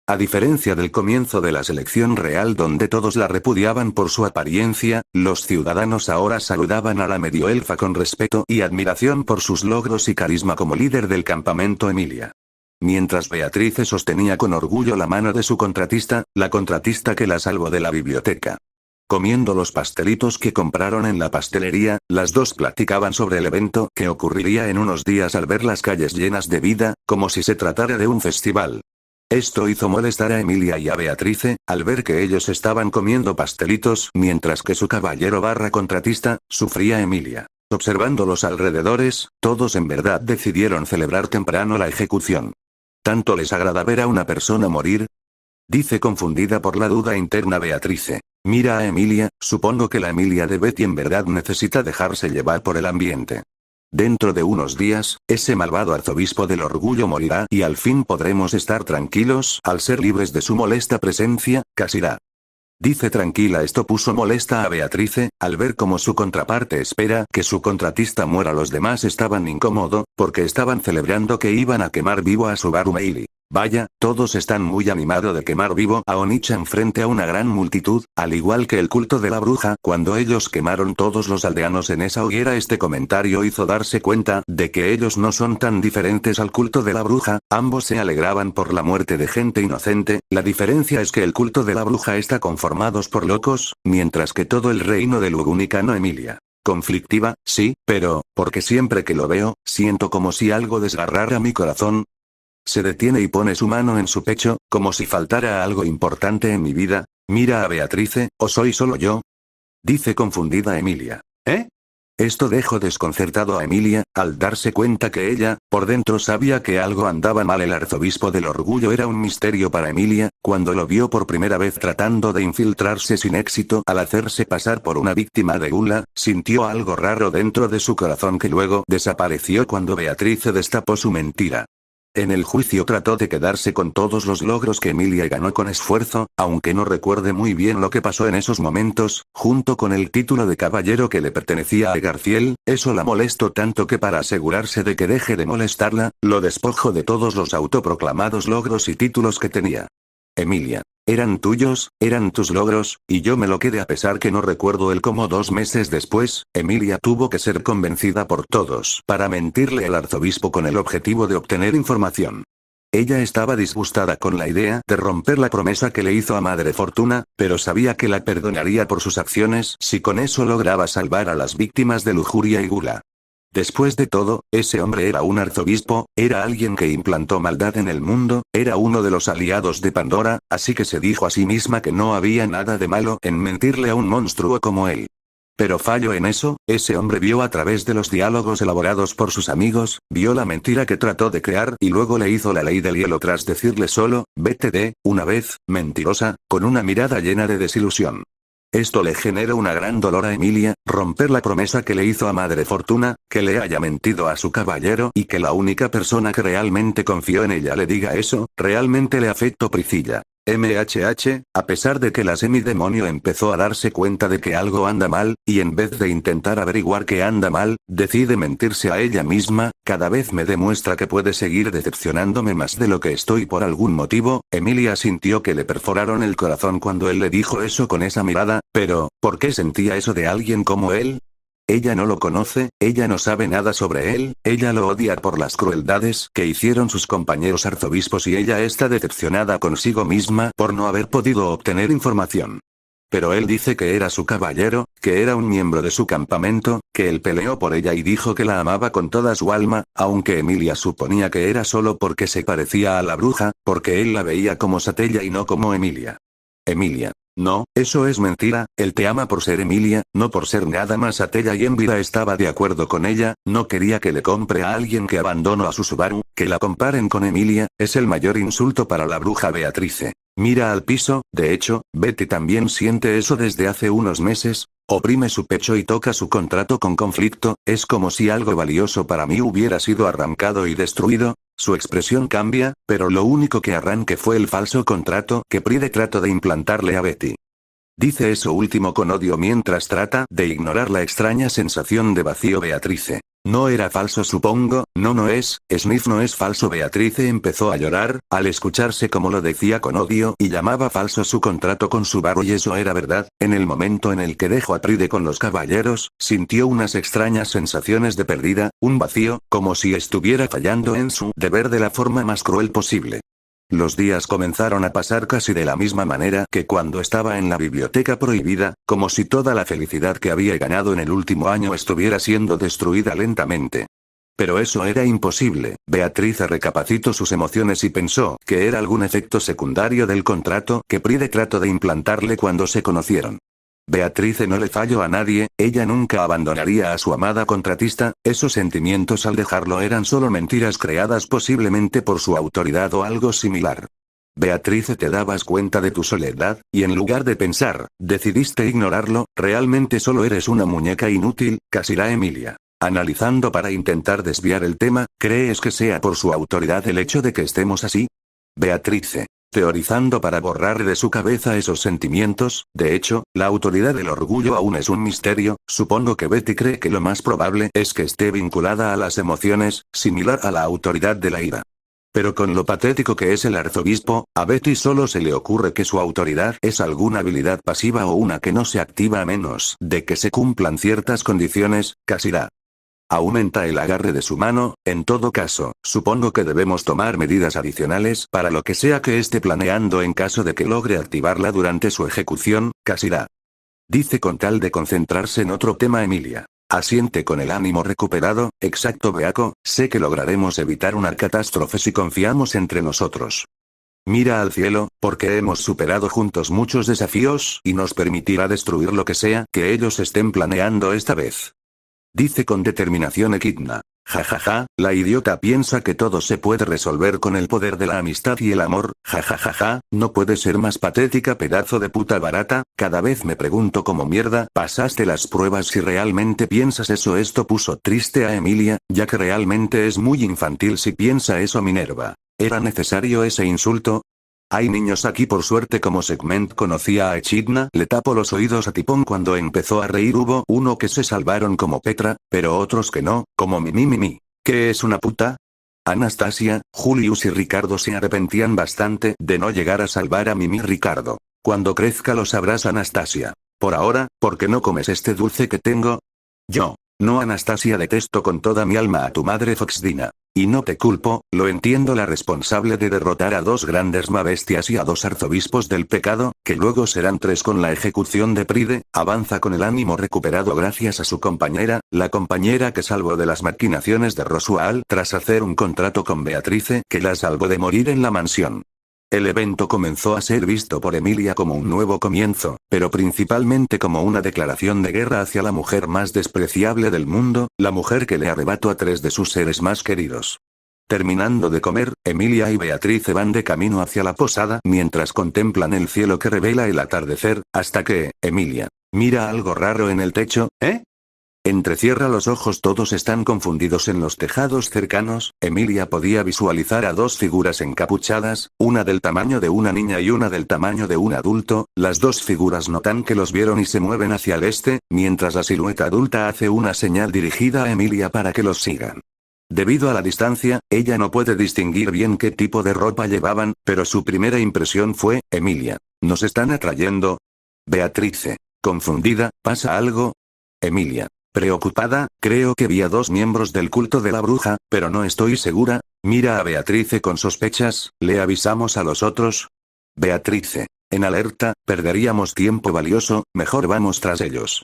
A diferencia del comienzo de la selección real donde todos la repudiaban por su apariencia, los ciudadanos ahora saludaban a la medioelfa con respeto y admiración por sus logros y carisma como líder del campamento Emilia. Mientras Beatrice sostenía con orgullo la mano de su contratista, la contratista que la salvó de la biblioteca. Comiendo los pastelitos que compraron en la pastelería, las dos platicaban sobre el evento que ocurriría en unos días al ver las calles llenas de vida, como si se tratara de un festival. Esto hizo molestar a Emilia y a Beatrice, al ver que ellos estaban comiendo pastelitos mientras que su caballero / contratista, sufría. Emilia. Observando los alrededores, todos en verdad decidieron celebrar temprano la ejecución. ¿Tanto les agrada ver a una persona morir? Dice confundida por la duda interna Beatrice. Mira a Emilia, supongo que la Emilia de Betty en verdad necesita dejarse llevar por el ambiente. Dentro de unos días, ese malvado arzobispo del orgullo morirá y al fin podremos estar tranquilos al ser libres de su molesta presencia, Casirá. Dice tranquila. Esto puso molesta a Beatrice, al ver cómo su contraparte espera que su contratista muera. Los demás estaban incómodos, porque estaban celebrando que iban a quemar vivo a Subaru Meili. Vaya, todos están muy animados de quemar vivo a Onichan frente a una gran multitud, al igual que el culto de la bruja. Cuando ellos quemaron todos los aldeanos en esa hoguera, este comentario hizo darse cuenta de que ellos no son tan diferentes al culto de la bruja, ambos se alegraban por la muerte de gente inocente, la diferencia es que el culto de la bruja está conformados por locos, mientras que todo el reino de Lugúnica no. Emilia. Conflictiva, sí, pero, porque siempre que lo veo, siento como si algo desgarrara mi corazón. Se detiene y pone su mano en su pecho, como si faltara algo importante en mi vida. Mira a Beatrice, ¿o soy solo yo? Dice confundida Emilia. ¿Eh? Esto dejó desconcertado a Emilia, al darse cuenta que ella, por dentro sabía que algo andaba mal. El arzobispo del orgullo era un misterio para Emilia, cuando lo vio por primera vez tratando de infiltrarse sin éxito al hacerse pasar por una víctima de gula, sintió algo raro dentro de su corazón que luego desapareció cuando Beatrice destapó su mentira. En el juicio trató de quedarse con todos los logros que Emilia ganó con esfuerzo, aunque no recuerde muy bien lo que pasó en esos momentos, junto con el título de caballero que le pertenecía a Garfiel, eso la molestó tanto que para asegurarse de que deje de molestarla, lo despojó de todos los autoproclamados logros y títulos que tenía. Emilia. eran tuyos, eran tus logros, y yo me lo quedé a pesar que no recuerdo el cómo 2 meses después, Emilia tuvo que ser convencida por todos para mentirle al arzobispo con el objetivo de obtener información. Ella estaba disgustada con la idea de romper la promesa que le hizo a Madre Fortuna, pero sabía que la perdonaría por sus acciones si con eso lograba salvar a las víctimas de lujuria y gula. Después de todo, ese hombre era un arzobispo, era alguien que implantó maldad en el mundo, era uno de los aliados de Pandora, así que se dijo a sí misma que no había nada de malo en mentirle a un monstruo como él. Pero falló en eso, ese hombre vio a través de los diálogos elaborados por sus amigos, vio la mentira que trató de crear y luego le hizo la ley del hielo tras decirle solo, vete de, una vez, mentirosa, con una mirada llena de desilusión. Esto le generó una gran dolor a Emilia, romper la promesa que le hizo a Madre Fortuna, que le haya mentido a su caballero y que la única persona que realmente confió en ella le diga eso, realmente le afectó Priscilla. A pesar de que la semidemonio empezó a darse cuenta de que algo anda mal, y en vez de intentar averiguar qué anda mal, decide mentirse a ella misma, cada vez me demuestra que puede seguir decepcionándome más de lo que estoy por algún motivo. Emilia sintió que le perforaron el corazón cuando él le dijo eso con esa mirada, pero, ¿por qué sentía eso de alguien como él? Ella no lo conoce, ella no sabe nada sobre él, ella lo odia por las crueldades que hicieron sus compañeros arzobispos y ella está decepcionada consigo misma por no haber podido obtener información. Pero él dice que era su caballero, que era un miembro de su campamento, que él peleó por ella y dijo que la amaba con toda su alma, aunque Emilia suponía que era solo porque se parecía a la bruja, porque él la veía como Satella y no como Emilia. Emilia. No, eso es mentira, él te ama por ser Emilia, no por ser nada más Satella y en vida estaba de acuerdo con ella, no quería que le compre a alguien que abandonó a su Subaru, que la comparen con Emilia, es el mayor insulto para la bruja Beatrice. Mira al piso, de hecho, Betty también siente eso desde hace unos meses, oprime su pecho y toca su contrato con conflicto, es como si algo valioso para mí hubiera sido arrancado y destruido. Su expresión cambia, pero lo único que arranque fue el falso contrato que Pride trató de implantarle a Betty. Dice eso último con odio mientras trata de ignorar la extraña sensación de vacío Beatrice. No era falso supongo, no es, Sniff no es falso. Beatrice empezó a llorar, al escucharse como lo decía con odio y llamaba falso su contrato con Subaru y eso era verdad. En el momento en el que dejó a Pride con los caballeros, sintió unas extrañas sensaciones de pérdida, un vacío, como si estuviera fallando en su deber de la forma más cruel posible. Los días comenzaron a pasar casi de la misma manera que cuando estaba en la biblioteca prohibida, como si toda la felicidad que había ganado en el último año estuviera siendo destruida lentamente. Pero eso era imposible. Beatrice recapacitó sus emociones y pensó que era algún efecto secundario del contrato que Pride trató de implantarle cuando se conocieron. Beatrice no le falló a nadie, ella nunca abandonaría a su amada contratista, esos sentimientos al dejarlo eran solo mentiras creadas posiblemente por su autoridad o algo similar. Beatrice, te dabas cuenta de tu soledad, y en lugar de pensar, decidiste ignorarlo, realmente solo eres una muñeca inútil, casi la Emilia. Analizando para intentar desviar el tema, ¿crees que sea por su autoridad el hecho de que estemos así? Beatrice. Teorizando para borrar de su cabeza esos sentimientos, de hecho, la autoridad del orgullo aún es un misterio, supongo que Betty cree que lo más probable es que esté vinculada a las emociones, similar a la autoridad de la ira. Pero con lo patético que es el arzobispo, a Betty solo se le ocurre que su autoridad es alguna habilidad pasiva o una que no se activa a menos de que se cumplan ciertas condiciones, casi da. Aumenta el agarre de su mano, en todo caso, supongo que debemos tomar medidas adicionales para lo que sea que esté planeando en caso de que logre activarla durante su ejecución, casi da. Dice con tal de concentrarse en otro tema Emilia. Asiente con el ánimo recuperado, exacto Beaco, sé que lograremos evitar una catástrofe si confiamos entre nosotros. Mira al cielo, porque hemos superado juntos muchos desafíos y nos permitirá destruir lo que sea que ellos estén planeando esta vez. Dice con determinación Equidna. Jajaja, la idiota piensa que todo se puede resolver con el poder de la amistad y el amor, jajajaja, no puede ser más patética pedazo de puta barata, cada vez me pregunto cómo mierda pasaste las pruebas si realmente piensas eso. Esto puso triste a Emilia, ya que realmente es muy infantil si piensa eso Minerva. ¿Era necesario ese insulto? Hay niños aquí por suerte. Como Segment conocía a Echidna, le tapó los oídos a Tipón cuando empezó a reír. Hubo uno que se salvaron como Petra, pero otros que no, como Mimi. ¿Qué es una puta? Anastasia, Julius y Ricardo se arrepentían bastante de no llegar a salvar a Mimi. Ricardo. Cuando crezca lo sabrás, Anastasia. Por ahora, ¿por qué no comes este dulce que tengo? Yo. No, Anastasia, detesto con toda mi alma a tu madre Foxdina. Y no te culpo, lo entiendo, la responsable de derrotar a 2 grandes mabestias y a 2 arzobispos del pecado, que luego serán 3 con la ejecución de Pride, avanza con el ánimo recuperado gracias a su compañera, la compañera que salvó de las maquinaciones de Roswell tras hacer un contrato con Beatrice que la salvó de morir en la mansión. El evento comenzó a ser visto por Emilia como un nuevo comienzo, pero principalmente como una declaración de guerra hacia la mujer más despreciable del mundo, la mujer que le arrebató a 3 de sus seres más queridos. Terminando de comer, Emilia y Beatrice van de camino hacia la posada mientras contemplan el cielo que revela el atardecer, hasta que, Emilia, mira algo raro en el techo, ¿eh? Entrecierra los ojos, todos están confundidos en los tejados cercanos. Emilia podía visualizar a 2 figuras encapuchadas, una del tamaño de una niña y una del tamaño de un adulto. Las 2 figuras notan que los vieron y se mueven hacia el este, mientras la silueta adulta hace una señal dirigida a Emilia para que los sigan. Debido a la distancia, ella no puede distinguir bien qué tipo de ropa llevaban, pero su primera impresión fue, Emilia, ¿nos están atrayendo? Beatrice, confundida, ¿pasa algo? Emilia, preocupada, creo que vi a 2 miembros del culto de la bruja, pero no estoy segura. Mira a Beatrice con sospechas, ¿le avisamos a los otros? Beatrice, en alerta, perderíamos tiempo valioso, mejor vamos tras ellos.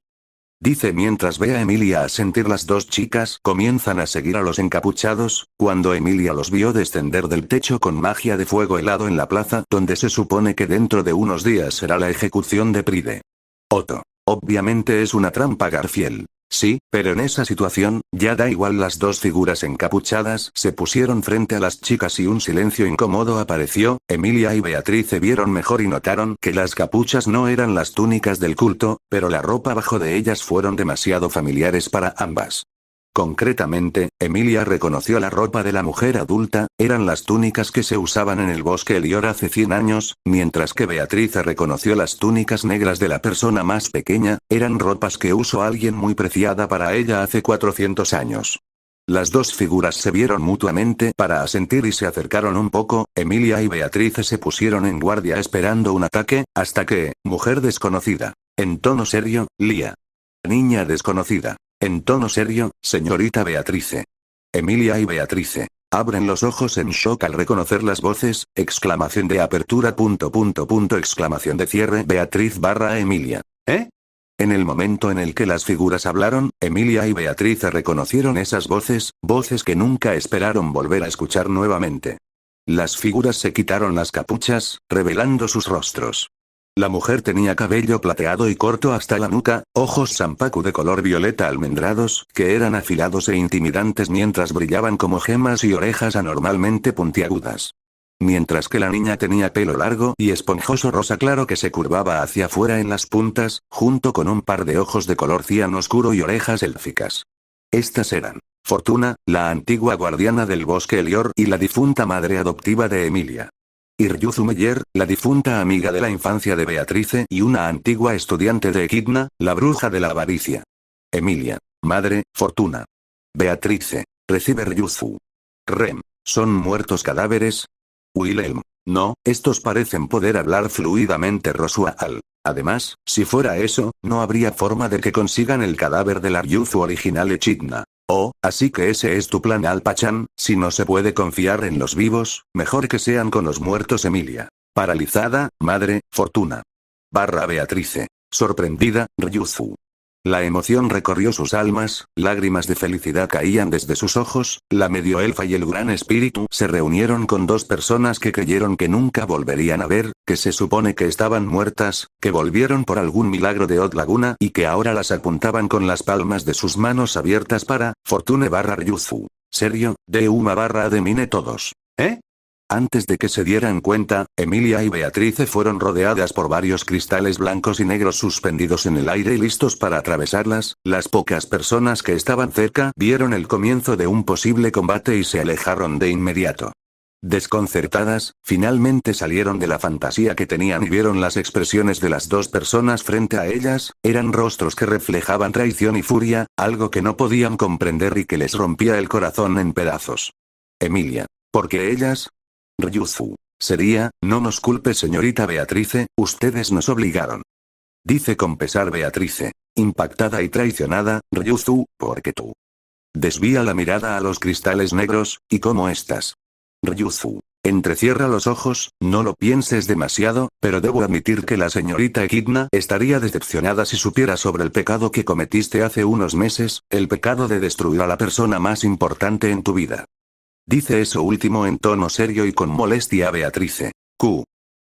Dice mientras ve a Emilia asentir. Las 2 chicas comienzan a seguir a los encapuchados, cuando Emilia los vio descender del techo con magia de fuego helado en la plaza donde se supone que dentro de unos días será la ejecución de Pride. Otto. Obviamente es una trampa, Garfield. Sí, pero en esa situación, ya da igual. Las 2 figuras encapuchadas se pusieron frente a las chicas y un silencio incómodo apareció. Emilia y Beatrice vieron mejor y notaron que las capuchas no eran las túnicas del culto, pero la ropa bajo de ellas fueron demasiado familiares para ambas. Concretamente, Emilia reconoció la ropa de la mujer adulta, eran las túnicas que se usaban en el bosque Elior hace 100 años, mientras que Beatrice reconoció las túnicas negras de la persona más pequeña, eran ropas que usó alguien muy preciada para ella hace 400 años. Las 2 figuras se vieron mutuamente para asentir y se acercaron un poco. Emilia y Beatrice se pusieron en guardia esperando un ataque, hasta que, mujer desconocida. En tono serio, Lia. Niña desconocida. En tono serio, señorita Beatrice. Emilia y Beatrice abren los ojos en shock al reconocer las voces, exclamación de apertura, exclamación de cierre. Beatriz / Emilia. ¿Eh? En el momento en el que las figuras hablaron, Emilia y Beatrice reconocieron esas voces, voces que nunca esperaron volver a escuchar nuevamente. Las figuras se quitaron las capuchas, revelando sus rostros. La mujer tenía cabello plateado y corto hasta la nuca, ojos zanpacu de color violeta almendrados, que eran afilados e intimidantes mientras brillaban como gemas, y orejas anormalmente puntiagudas. Mientras que la niña tenía pelo largo y esponjoso rosa claro que se curvaba hacia afuera en las puntas, junto con un par de ojos de color cian oscuro y orejas élficas. Estas eran Fortuna, la antigua guardiana del bosque Elior y la difunta madre adoptiva de Emilia. Iryuzu Meyer, la difunta amiga de la infancia de Beatrice y una antigua estudiante de Echidna, la bruja de la avaricia. Emilia, madre, Fortuna. Beatrice, recibe Ryuzu. Rem, ¿son muertos cadáveres? Wilhelm, no, estos parecen poder hablar fluidamente. Roswell. Además, si fuera eso, no habría forma de que consigan el cadáver del Ryuzu original Echidna. Oh, así que ese es tu plan, Alpachan. Si no se puede confiar en los vivos, mejor que sean con los muertos. Emilia. Paralizada, madre, Fortuna. Beatrice. Sorprendida, Ryuzu. La emoción recorrió sus almas, lágrimas de felicidad caían desde sus ojos. La medio elfa y el gran espíritu se reunieron con 2 personas que creyeron que nunca volverían a ver, que se supone que estaban muertas, que volvieron por algún milagro de Odd Laguna y que ahora las apuntaban con las palmas de sus manos abiertas para Fortune / Ryuzu. Serio, de Uma / Ademine todos. ¿Eh? Antes de que se dieran cuenta, Emilia y Beatrice fueron rodeadas por varios cristales blancos y negros suspendidos en el aire y listos para atravesarlas. Las pocas personas que estaban cerca vieron el comienzo de un posible combate y se alejaron de inmediato. Desconcertadas, finalmente salieron de la fantasía que tenían y vieron las expresiones de las 2 personas frente a ellas. Eran rostros que reflejaban traición y furia, algo que no podían comprender y que les rompía el corazón en pedazos. Emilia. ¿Por qué ellas? Ryuzu. Sería, no nos culpe señorita Beatrice, ustedes nos obligaron. Dice con pesar Beatrice. Impactada y traicionada, Ryuzu, porque tú. Desvía la mirada a los cristales negros, ¿y cómo estás? Ryuzu. Entrecierra los ojos, no lo pienses demasiado, pero debo admitir que la señorita Echidna estaría decepcionada si supiera sobre el pecado que cometiste hace unos meses, el pecado de destruir a la persona más importante en tu vida. Dice eso último en tono serio y con molestia a Beatrice.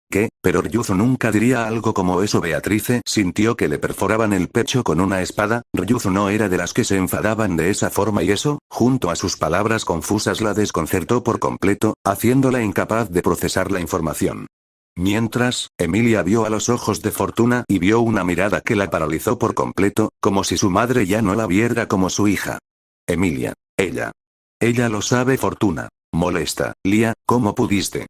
¿Qué? Pero Ryuzu nunca diría algo como eso. Beatrice sintió que le perforaban el pecho con una espada. Ryuzu no era de las que se enfadaban de esa forma y eso, junto a sus palabras confusas, la desconcertó por completo, haciéndola incapaz de procesar la información. Mientras, Emilia vio a los ojos de Fortuna y vio una mirada que la paralizó por completo, como si su madre ya no la viera como su hija. Emilia. Ella lo sabe. Fortuna. Molesta. Lia, ¿cómo pudiste?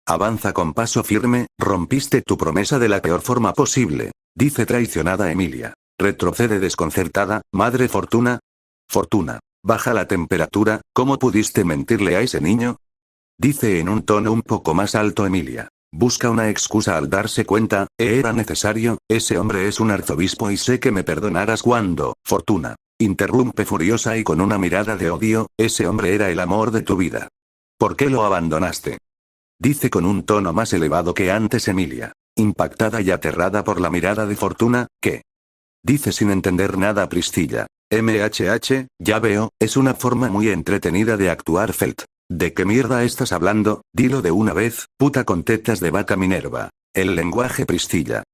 Avanza con paso firme, rompiste tu promesa de la peor forma posible, dice traicionada Emilia. Retrocede desconcertada, madre Fortuna. Fortuna. Baja la temperatura, ¿cómo pudiste mentirle a ese niño? Dice en un tono un poco más alto Emilia. Busca una excusa al darse cuenta, era necesario, ese hombre es un arzobispo y sé que me perdonarás cuando, Fortuna. Interrumpe furiosa y con una mirada de odio, ese hombre era el amor de tu vida. ¿Por qué lo abandonaste? Dice con un tono más elevado que antes Emilia. Impactada y aterrada por la mirada de Fortuna, ¿qué? Dice sin entender nada Priscilla. Ya veo, es una forma muy entretenida de actuar Felt. ¿De qué mierda estás hablando? Dilo de una vez, puta con tetas de vaca Minerva. El lenguaje Priscilla.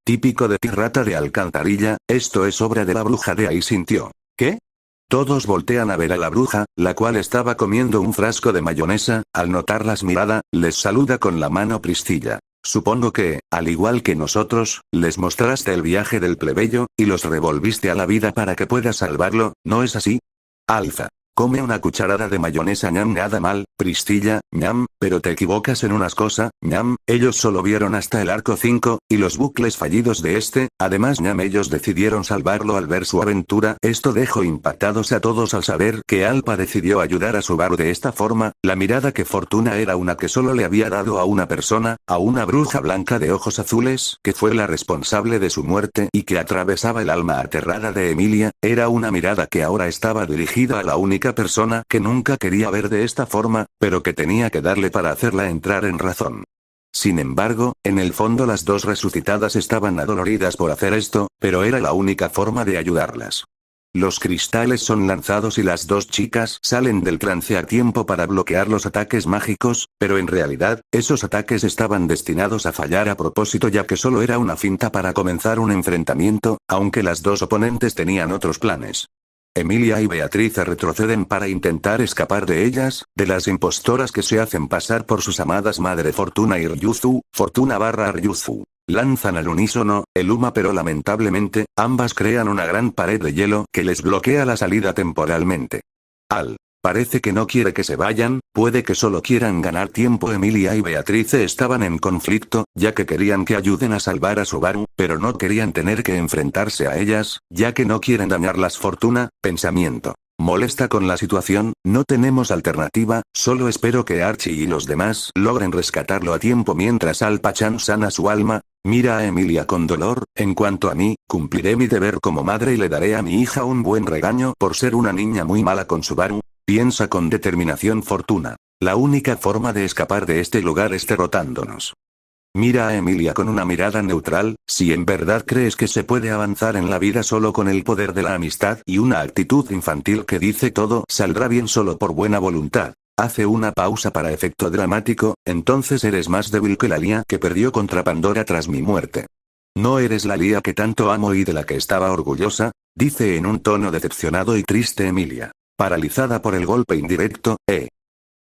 Típico de pirata de alcantarilla, esto es obra de la bruja de ahí sintió. ¿Qué? Todos voltean a ver a la bruja, la cual estaba comiendo un frasco de mayonesa. Al notarlas mirada, les saluda con la mano Priscilla. Supongo que, al igual que nosotros, les mostraste el viaje del plebeyo, y los revolviste a la vida para que puedas salvarlo, ¿no es así? Alza. Come una cucharada de mayonesa. Ñam. Nada mal, Priscilla, ñam, pero te equivocas en unas cosas, ñam, ellos solo vieron hasta el arco 5, y los bucles fallidos de este, además ñam, ellos decidieron salvarlo al ver su aventura. Esto dejó impactados a todos al saber que Alpa decidió ayudar a Subaru de esta forma. La mirada que Fortuna era una que solo le había dado a una persona, a una bruja blanca de ojos azules, que fue la responsable de su muerte y que atravesaba el alma aterrada de Emilia, era una mirada que ahora estaba dirigida a la única persona que nunca quería ver de esta forma, pero que tenía que darle para hacerla entrar en razón. Sin embargo, en el fondo las dos resucitadas estaban adoloridas por hacer esto, pero era la única forma de ayudarlas. Los cristales son lanzados y las dos chicas salen del trance a tiempo para bloquear los ataques mágicos, pero en realidad, esos ataques estaban destinados a fallar a propósito ya que solo era una finta para comenzar un enfrentamiento, aunque las dos oponentes tenían otros planes. Emilia y Beatrice retroceden para intentar escapar de ellas, de las impostoras que se hacen pasar por sus amadas madre Fortuna y Ryuzu, Fortuna/Ryuzu. Lanzan al unísono, el Uma, pero lamentablemente, ambas crean una gran pared de hielo que les bloquea la salida temporalmente. Parece que no quiere que se vayan, puede que solo quieran ganar tiempo. Emilia y Beatrice estaban en conflicto, ya que querían que ayuden a salvar a Subaru, pero no querían tener que enfrentarse a ellas, ya que no quieren dañarlas. Fortuna, pensamiento. Molesta con la situación, no tenemos alternativa, solo espero que Archie y los demás logren rescatarlo a tiempo mientras Alpa-chan sana su alma. Mira a Emilia con dolor, en cuanto a mí, cumpliré mi deber como madre y le daré a mi hija un buen regaño por ser una niña muy mala con Subaru. Piensa con determinación Fortuna. La única forma de escapar de este lugar es derrotándonos. Mira a Emilia con una mirada neutral, si en verdad crees que se puede avanzar en la vida solo con el poder de la amistad y una actitud infantil que dice todo saldrá bien solo por buena voluntad. Hace una pausa para efecto dramático, entonces eres más débil que la Lia que perdió contra Pandora tras mi muerte. No eres la Lia que tanto amo y de la que estaba orgullosa, dice en un tono decepcionado y triste Emilia. Paralizada por el golpe indirecto,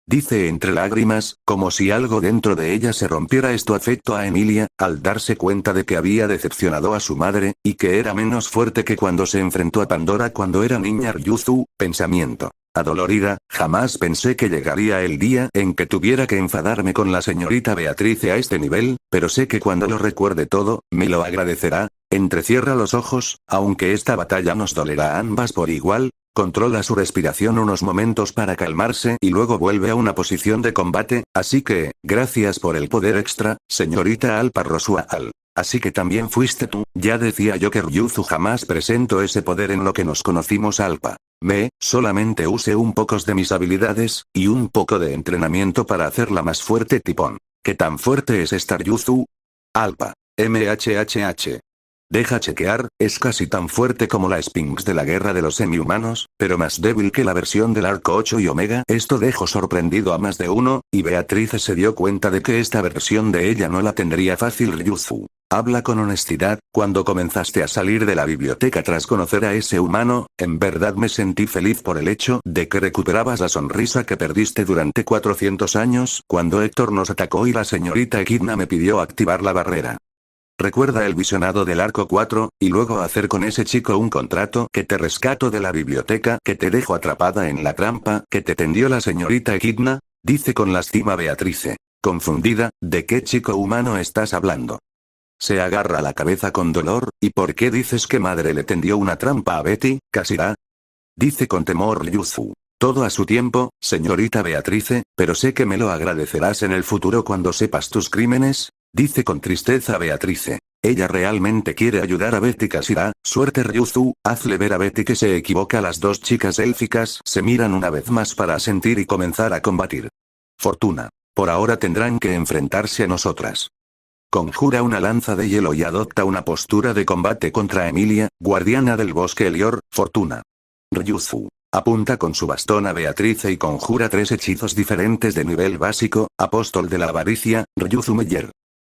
dice entre lágrimas, como si algo dentro de ella se rompiera. Esto afectó a Emilia, al darse cuenta de que había decepcionado a su madre, y que era menos fuerte que cuando se enfrentó a Pandora cuando era niña. Ryuzu, pensamiento. Adolorida, jamás pensé que llegaría el día en que tuviera que enfadarme con la señorita Beatrice a este nivel, pero sé que cuando lo recuerde todo, me lo agradecerá. Entrecierra los ojos, aunque esta batalla nos dolerá a ambas por igual. Controla su respiración unos momentos para calmarse y luego vuelve a una posición de combate, así que, gracias por el poder extra, señorita Alpa Rosual. Así que también fuiste tú, ya decía yo que Ryuzu jamás presentó ese poder en lo que nos conocimos Alpa. Solamente usé un pocos de mis habilidades, y un poco de entrenamiento para hacerla más fuerte tipón. ¿Qué tan fuerte es esta Ryuzu? Alpa. MHHH. Deja chequear, es casi tan fuerte como la Sphinx de la guerra de los semi-humanos, pero más débil que la versión del arco 8 y Omega. Esto dejó sorprendido a más de uno, y Beatrice se dio cuenta de que esta versión de ella no la tendría fácil Ryuzu. Habla con honestidad, cuando comenzaste a salir de la biblioteca tras conocer a ese humano, en verdad me sentí feliz por el hecho de que recuperabas la sonrisa que perdiste durante 400 años, cuando Héctor nos atacó y la señorita Echidna me pidió activar la barrera. Recuerda el visionado del arco 4, y luego hacer con ese chico un contrato que te rescato de la biblioteca que te dejo atrapada en la trampa que te tendió la señorita Echidna, dice con lástima Beatrice. Confundida, ¿de qué chico humano estás hablando? Se agarra la cabeza con dolor, ¿y por qué dices que madre le tendió una trampa a Betty, Kashira? Dice con temor Ryuzu. Todo a su tiempo, señorita Beatrice, pero sé que me lo agradecerás en el futuro cuando sepas tus crímenes, dice con tristeza Beatrice. Ella realmente quiere ayudar a Betty Kashira, suerte Ryuzu, hazle ver a Betty que se equivoca. Las dos chicas élficas se miran una vez más para asentir y comenzar a combatir. Fortuna. Por ahora tendrán que enfrentarse a nosotras. Conjura una lanza de hielo y adopta una postura de combate contra Emilia, guardiana del bosque Elior, Fortuna. Ryuzu. Apunta con su bastón a Beatrice y conjura 3 hechizos diferentes de nivel básico, Apóstol de la Avaricia, Ryuzu Meyer.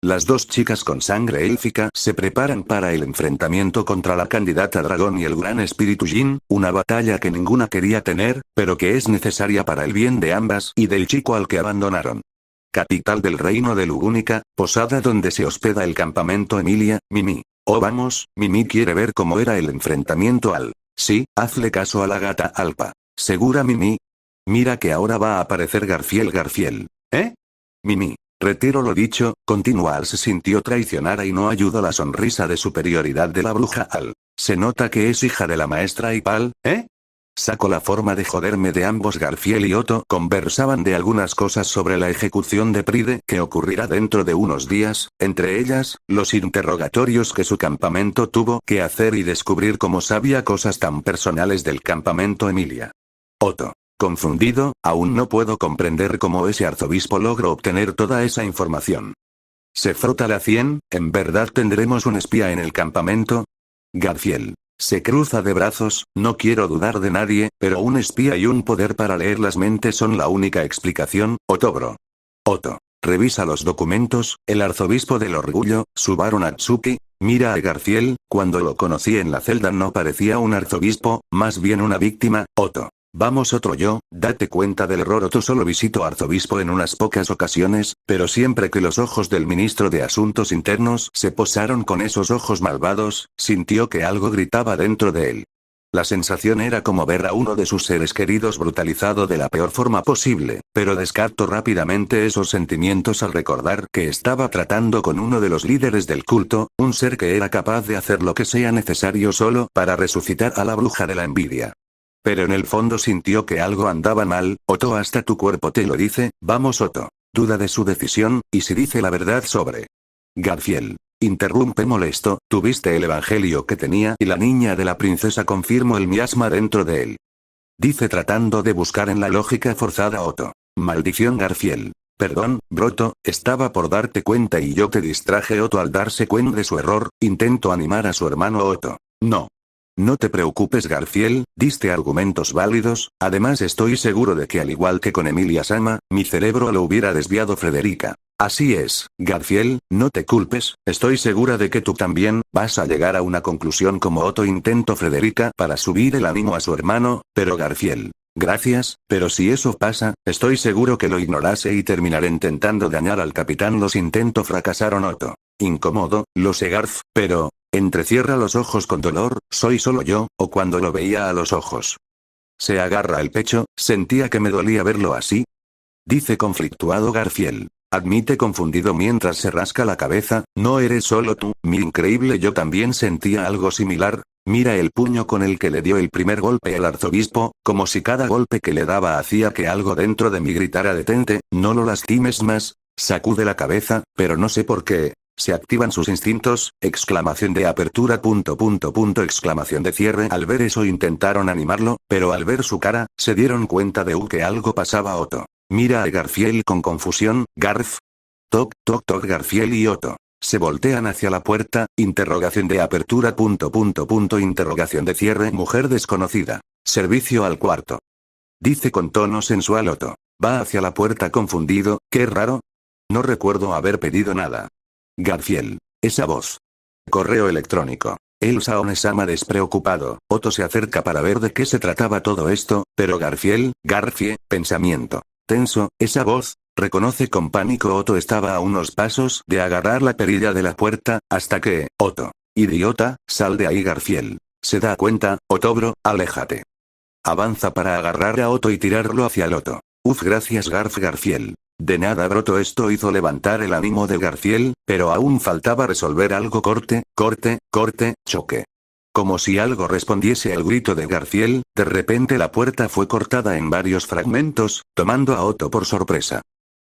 Las dos chicas con sangre élfica se preparan para el enfrentamiento contra la candidata dragón y el gran espíritu Jin, una batalla que ninguna quería tener, pero que es necesaria para el bien de ambas y del chico al que abandonaron. Capital del reino de Lugúnica, posada donde se hospeda el campamento Emilia, Mimi. Oh vamos, Mimi quiere ver cómo era el enfrentamiento al... Sí, hazle caso a la gata Alpa. ¿Segura Mimi? Mira que ahora va a aparecer Garfiel. ¿Eh? Mimi. Retiro lo dicho, continúa. Se sintió traicionada y no ayudó la sonrisa de superioridad de la bruja Al. Se nota que es hija de la maestra Ipal, ¿eh? Saco la forma de joderme de ambos. Garfiel y Otto conversaban de algunas cosas sobre la ejecución de Pride que ocurrirá dentro de unos días, entre ellas, los interrogatorios que su campamento tuvo que hacer y descubrir cómo sabía cosas tan personales del campamento Emilia. Otto. Confundido, aún no puedo comprender cómo ese arzobispo logró obtener toda esa información. Se frota la 100, ¿en verdad tendremos un espía en el campamento? Garfiel. Se cruza de brazos, no quiero dudar de nadie, pero un espía y un poder para leer las mentes son la única explicación, Otobro. Otto. Revisa los documentos, el arzobispo del orgullo, Subaru Natsuki, mira a Garfiel, cuando lo conocí en la celda no parecía un arzobispo, más bien una víctima, Otto. Vamos Otto yo, date cuenta del error. Otto solo visitó arzobispo en unas pocas ocasiones, pero siempre que los ojos del ministro de Asuntos Internos se posaron con esos ojos malvados, sintió que algo gritaba dentro de él. La sensación era como ver a uno de sus seres queridos brutalizado de la peor forma posible, pero descartó rápidamente esos sentimientos al recordar que estaba tratando con uno de los líderes del culto, un ser que era capaz de hacer lo que sea necesario solo para resucitar a la bruja de la envidia. Pero en el fondo sintió que algo andaba mal. Otto, hasta tu cuerpo te lo dice. Vamos Otto. Duda de su decisión, y si dice la verdad sobre Garfiel. Interrumpe molesto, tuviste el evangelio que tenía y la niña de la princesa confirmó el miasma dentro de él. Dice tratando de buscar en la lógica forzada Otto. Maldición Garfiel. Perdón, Broto, estaba por darte cuenta y yo te distraje. Otto al darse cuenta de su error, intentó animar a su hermano Otto. No. No te preocupes Garfiel, diste argumentos válidos, además estoy seguro de que al igual que con Emilia Sama, mi cerebro lo hubiera desviado Frederica. Así es, Garfiel, no te culpes, estoy segura de que tú también, vas a llegar a una conclusión como Otto intentó Frederica para subir el ánimo a su hermano, pero Garfiel. Gracias, pero si eso pasa, estoy seguro que lo ignorase y terminaré intentando dañar al capitán. Los intentos fracasaron Otto. Incómodo, lo sé Garf, pero... Entrecierra los ojos con dolor, soy solo yo, o cuando lo veía a los ojos. Se agarra el pecho, sentía que me dolía verlo así. Dice conflictuado Garfiel. Admite confundido mientras se rasca la cabeza, no eres solo tú, mi increíble yo también sentía algo similar. Mira el puño con el que le dio el primer golpe el arzobispo, como si cada golpe que le daba hacía que algo dentro de mí gritara detente, no lo lastimes más. Sacude la cabeza, pero no sé por qué. Se activan sus instintos, exclamación de apertura exclamación de cierre. Al ver eso intentaron animarlo, pero al ver su cara, se dieron cuenta de que algo pasaba. Otto mira a Garfield con confusión. Garf. Toc, toc, toc. Garfield y Otto se voltean hacia la puerta, interrogación de apertura interrogación de cierre. Mujer desconocida. Servicio al cuarto. Dice con tono sensual Otto. Va hacia la puerta confundido. Qué raro. No recuerdo haber pedido nada. Garfield. Esa voz. Correo electrónico. Elsa Onesama despreocupado. Otto se acerca para ver de qué se trataba todo esto, pero Garfield, pensamiento. Tenso, esa voz. Reconoce con pánico. Otto estaba a unos pasos de agarrar la perilla de la puerta, hasta que, Otto. Idiota, sal de ahí. Garfield. Se da cuenta. Otobro, aléjate. Avanza para agarrar a Otto y tirarlo hacia el Otto. Uf, gracias Garfield. De nada broto. Esto hizo levantar el ánimo de Garfield, pero aún faltaba resolver algo. Corte, choque. Como si algo respondiese al grito de Garfield, de repente la puerta fue cortada en varios fragmentos, tomando a Otto por sorpresa.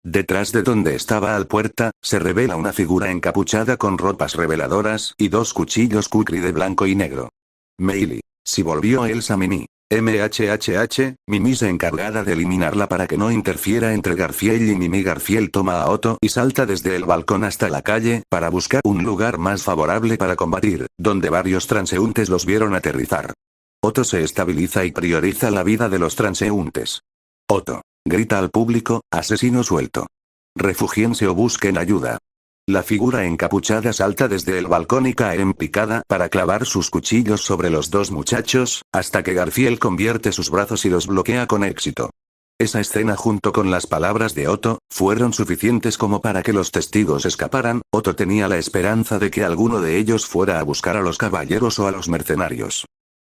Detrás de donde estaba la puerta, se revela una figura encapuchada con ropas reveladoras y dos cuchillos kukri de blanco y negro. Meili. Si volvió Elsa Mimi. Mimi se encargada de eliminarla para que no interfiera entre Garfield y Mimi. Garfield toma a Otto y salta desde el balcón hasta la calle, para buscar un lugar más favorable para combatir, donde varios transeúntes los vieron aterrizar. Otto se estabiliza y prioriza la vida de los transeúntes. Otto grita al público, asesino suelto. Refúgiense o busquen ayuda. La figura encapuchada salta desde el balcón y cae en picada para clavar sus cuchillos sobre los dos muchachos, hasta que Garfield convierte sus brazos y los bloquea con éxito. Esa escena junto con las palabras de Otto, fueron suficientes como para que los testigos escaparan. Otto tenía la esperanza de que alguno de ellos fuera a buscar a los caballeros o a los mercenarios.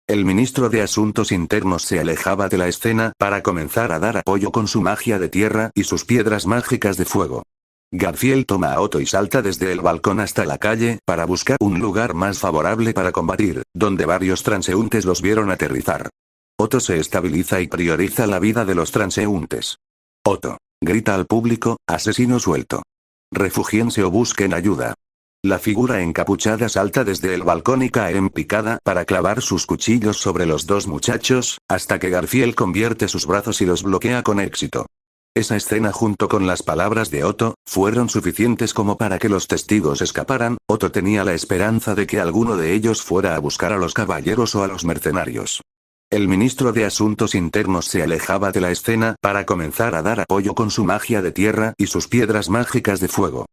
El ministro de Asuntos Internos se alejaba de la escena para comenzar a dar apoyo con su magia de tierra y sus piedras mágicas de fuego. Garfield toma a Otto y salta desde el balcón hasta la calle para buscar un lugar más favorable para combatir, donde varios transeúntes los vieron aterrizar. Otto se estabiliza y prioriza la vida de los transeúntes. Otto grita al público, asesino suelto. Refúgiense o busquen ayuda. La figura encapuchada salta desde el balcón y cae en picada para clavar sus cuchillos sobre los dos muchachos, hasta que Garfield convierte sus brazos y los bloquea con éxito. Esa escena junto con las palabras de Otto, fueron suficientes como para que los testigos escaparan. Otto tenía la esperanza de que alguno de ellos fuera a buscar a los caballeros o a los mercenarios. El ministro de Asuntos Internos se alejaba de la escena para comenzar a dar apoyo con su magia de tierra y sus piedras mágicas de fuego.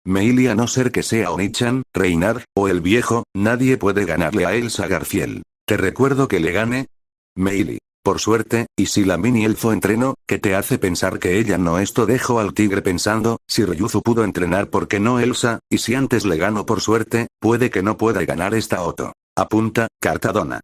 Meili, a no ser que sea Onichan, Reynard, o el viejo, nadie puede ganarle a Elsa. Garfield. ¿Te recuerdo que le gane? Meili. Por suerte, y si la mini elfo entrenó, ¿qué te hace pensar que ella no? Esto dejó al tigre pensando, si Ryuzu pudo entrenar, ¿por qué no Elsa? Y si antes le ganó por suerte, puede que no pueda ganar esta Otto. Apunta, Cartadona.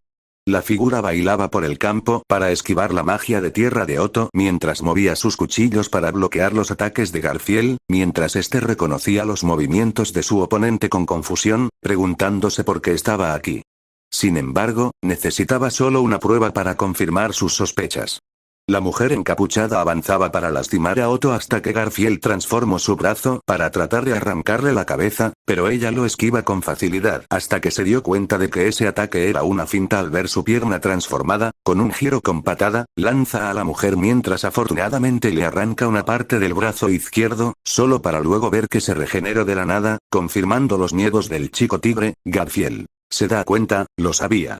La figura bailaba por el campo para esquivar la magia de tierra de Otto mientras movía sus cuchillos para bloquear los ataques de Garfield, mientras este reconocía los movimientos de su oponente con confusión, preguntándose por qué estaba aquí. Sin embargo, necesitaba solo una prueba para confirmar sus sospechas. La mujer encapuchada avanzaba para lastimar a Otto hasta que Garfield transformó su brazo para tratar de arrancarle la cabeza, pero ella lo esquiva con facilidad hasta que se dio cuenta de que ese ataque era una finta. Al ver su pierna transformada, con un giro con patada, lanza a la mujer mientras afortunadamente le arranca una parte del brazo izquierdo, solo para luego ver que se regeneró de la nada, confirmando los miedos del chico tigre. Garfield se da cuenta, lo sabía.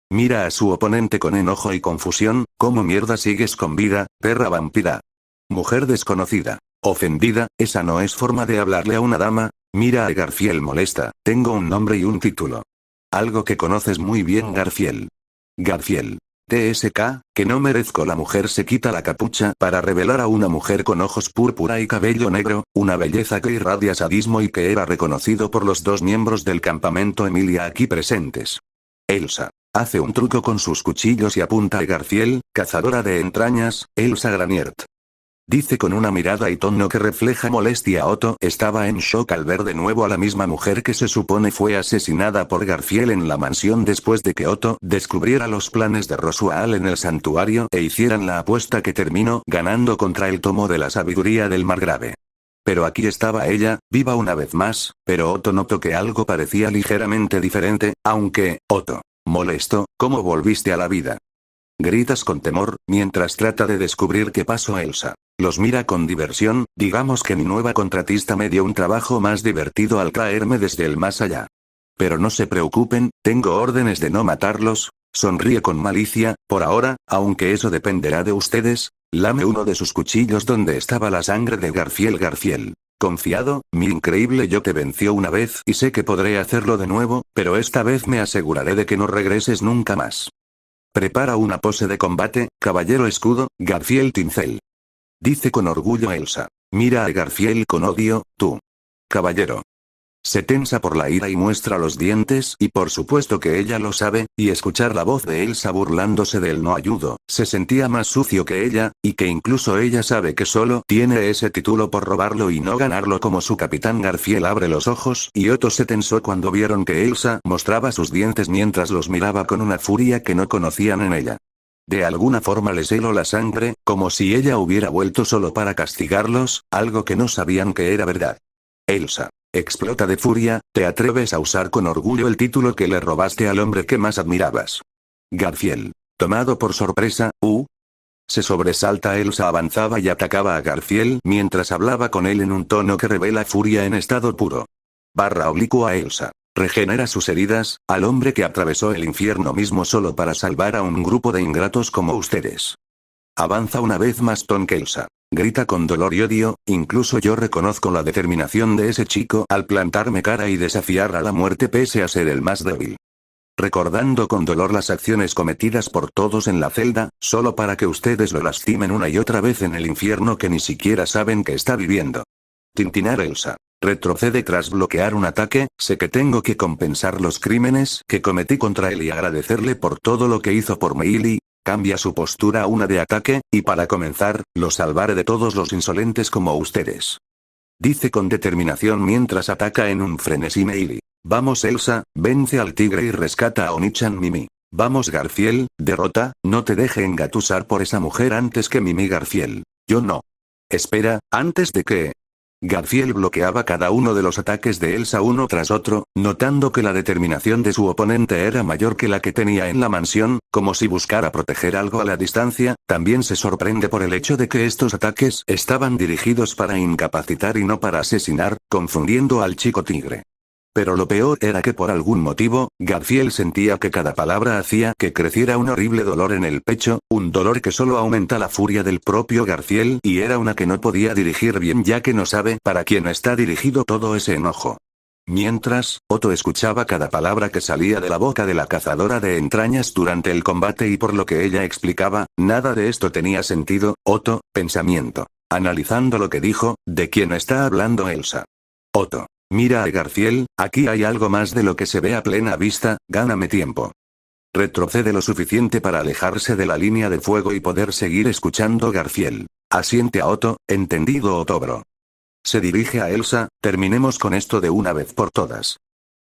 Mira a su oponente con enojo y confusión. ¿Cómo mierda sigues con vida, perra vampira? Mujer desconocida. Ofendida, esa no es forma de hablarle a una dama. Mira a Garfield molesta. Tengo un nombre y un título. Algo que conoces muy bien. Garfield. Garfield. TSK, que no merezco. La mujer se quita la capucha para revelar a una mujer con ojos púrpura y cabello negro, una belleza que irradia sadismo y que era reconocido por los dos miembros del campamento Emilia aquí presentes. Elsa. Hace un truco con sus cuchillos y apunta a Garfield, cazadora de entrañas, Elsa Graniert. Dice con una mirada y tono que refleja molestia. Otto estaba en shock al ver de nuevo a la misma mujer que se supone fue asesinada por Garfield en la mansión después de que Otto descubriera los planes de Roswaal en el santuario e hicieran la apuesta que terminó ganando contra el tomo de la sabiduría del margrave. Pero aquí estaba ella, viva una vez más, pero Otto notó que algo parecía ligeramente diferente, aunque, Otto, molesto, ¿cómo volviste a la vida? Gritas con temor, mientras trata de descubrir qué pasó a Elsa. Los mira con diversión, digamos que mi nueva contratista me dio un trabajo más divertido al traerme desde el más allá. Pero no se preocupen, tengo órdenes de no matarlos, sonríe con malicia, por ahora, aunque eso dependerá de ustedes, lame uno de sus cuchillos donde estaba la sangre de Garfield. Confiado, mi increíble yo te venció una vez y sé que podré hacerlo de nuevo, pero esta vez me aseguraré de que no regreses nunca más. Prepara una pose de combate, caballero escudo, Garfield Tinsel. Dice con orgullo Elsa. Mira a Garfield con odio, tú. Caballero. Se tensa por la ira y muestra los dientes y por supuesto que ella lo sabe, y escuchar la voz de Elsa burlándose del no ayudo, se sentía más sucio que ella, y que incluso ella sabe que solo tiene ese título por robarlo y no ganarlo como su capitán. Garfield abre los ojos y Otto se tensó cuando vieron que Elsa mostraba sus dientes mientras los miraba con una furia que no conocían en ella. De alguna forma les heló la sangre, como si ella hubiera vuelto solo para castigarlos, algo que no sabían que era verdad. Elsa. Explota de furia, ¿te atreves a usar con orgullo el título que le robaste al hombre que más admirabas? Garfield. Tomado por sorpresa, Se sobresalta. Elsa avanzaba y atacaba a Garfield mientras hablaba con él en un tono que revela furia en estado puro. /a Elsa. Regenera sus heridas, al hombre que atravesó el infierno mismo solo para salvar a un grupo de ingratos como ustedes. Avanza una vez más Tom Elsa. Grita con dolor y odio, incluso yo reconozco la determinación de ese chico al plantarme cara y desafiar a la muerte pese a ser el más débil. Recordando con dolor las acciones cometidas por todos en la celda, solo para que ustedes lo lastimen una y otra vez en el infierno que ni siquiera saben que está viviendo. Tintinar Elsa. Retrocede tras bloquear un ataque, sé que tengo que compensar los crímenes que cometí contra él y agradecerle por todo lo que hizo por Meili. Cambia su postura a una de ataque, y para comenzar, lo salvaré de todos los insolentes como ustedes. Dice con determinación mientras ataca en un frenesí Meili. Vamos Elsa, vence al tigre y rescata a Onichan Mimi. Vamos Garfield, derrota, no te deje engatusar por esa mujer antes que Mimi. Garfield. Yo no. Espera, antes de que... Garfield bloqueaba cada uno de los ataques de Elsa uno tras otro, notando que la determinación de su oponente era mayor que la que tenía en la mansión, como si buscara proteger algo a la distancia. También se sorprende por el hecho de que estos ataques estaban dirigidos para incapacitar y no para asesinar, confundiendo al chico tigre. Pero lo peor era que por algún motivo, Garfield sentía que cada palabra hacía que creciera un horrible dolor en el pecho, un dolor que solo aumenta la furia del propio Garfield y era una que no podía dirigir bien ya que no sabe para quién está dirigido todo ese enojo. Mientras, Otto escuchaba cada palabra que salía de la boca de la cazadora de entrañas durante el combate y por lo que ella explicaba, nada de esto tenía sentido. Otto, pensamiento. Analizando lo que dijo, ¿de quién está hablando Elsa? Otto. Mira a Garfield, aquí hay algo más de lo que se ve a plena vista, gáname tiempo. Retrocede lo suficiente para alejarse de la línea de fuego y poder seguir escuchando. Garfield. Asiente a Otto, entendido Otobro. Se dirige a Elsa, terminemos con esto de una vez por todas.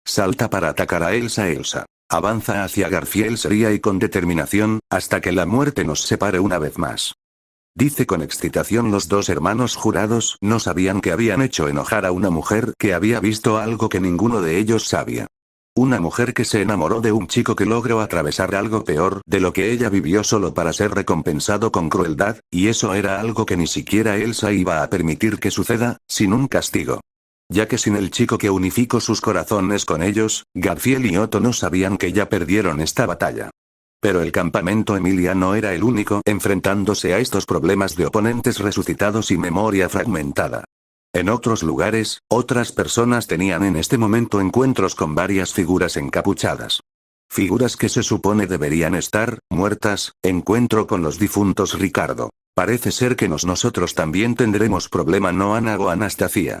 Salta para atacar a Elsa. Elsa. Avanza hacia Garfield seria y con determinación, hasta que la muerte nos separe una vez más. Dice con excitación. Los dos hermanos jurados no sabían que habían hecho enojar a una mujer que había visto algo que ninguno de ellos sabía. Una mujer que se enamoró de un chico que logró atravesar algo peor de lo que ella vivió solo para ser recompensado con crueldad, y eso era algo que ni siquiera Elsa iba a permitir que suceda, sin un castigo. Ya que sin el chico que unificó sus corazones con ellos, Garfield y Otto no sabían que ya perdieron esta batalla. Pero el campamento Emilia no era el único enfrentándose a estos problemas de oponentes resucitados y memoria fragmentada. En otros lugares, otras personas tenían en este momento encuentros con varias figuras encapuchadas. Figuras que se supone deberían estar muertas. Encuentro con los difuntos. Ricardo. Parece ser que nosotros también tendremos problema. No Ana o Anastasia.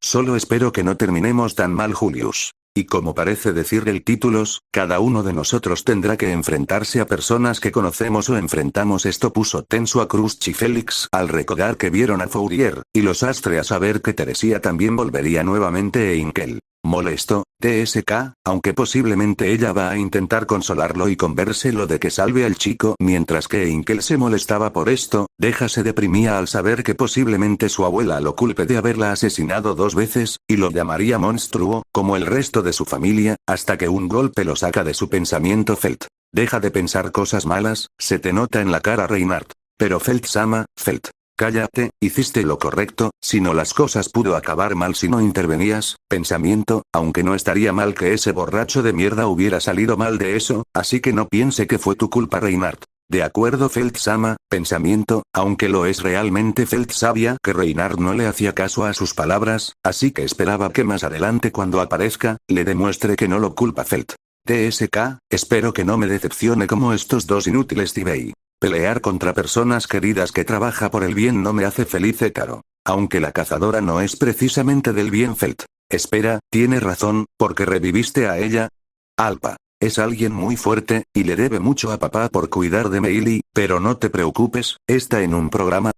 Solo espero que no terminemos tan mal. Julius. Y como parece decir el títulos, cada uno de nosotros tendrá que enfrentarse a personas que conocemos o enfrentamos. Esto puso tenso a Crusty y Félix al recordar que vieron a Fourier, y los Astre a saber que Teresia también volvería nuevamente e Inkel. Molesto, TSK, aunque posiblemente ella va a intentar consolarlo y convérselo de que salve al chico, mientras que Inkel se molestaba por esto, se deprimía al saber que posiblemente su abuela lo culpe de haberla asesinado 2 veces, y lo llamaría monstruo, como el resto de su familia, hasta que un golpe lo saca de su pensamiento. Felt. Deja de pensar cosas malas, se te nota en la cara, Reinhardt. Pero Felt-sama, Felt. Cállate, hiciste lo correcto, si no las cosas pudo acabar mal si no intervenías. Pensamiento, aunque no estaría mal que ese borracho de mierda hubiera salido mal de eso, así que no piense que fue tu culpa, Reinhardt. De acuerdo, Felt-sama, pensamiento, aunque lo es realmente. Felt sabía que Reinhardt no le hacía caso a sus palabras, así que esperaba que más adelante cuando aparezca, le demuestre que no lo culpa. Felt. TSK, espero que no me decepcione como estos dos inútiles Tibei. Pelear contra personas queridas que trabaja por el bien no me hace feliz, Hécaro. Aunque la cazadora no es precisamente del bien. Felt. Espera, tiene razón, porque reviviste a ella. Alpa. Es alguien muy fuerte, y le debe mucho a papá por cuidar de Meili, pero no te preocupes, está en un programa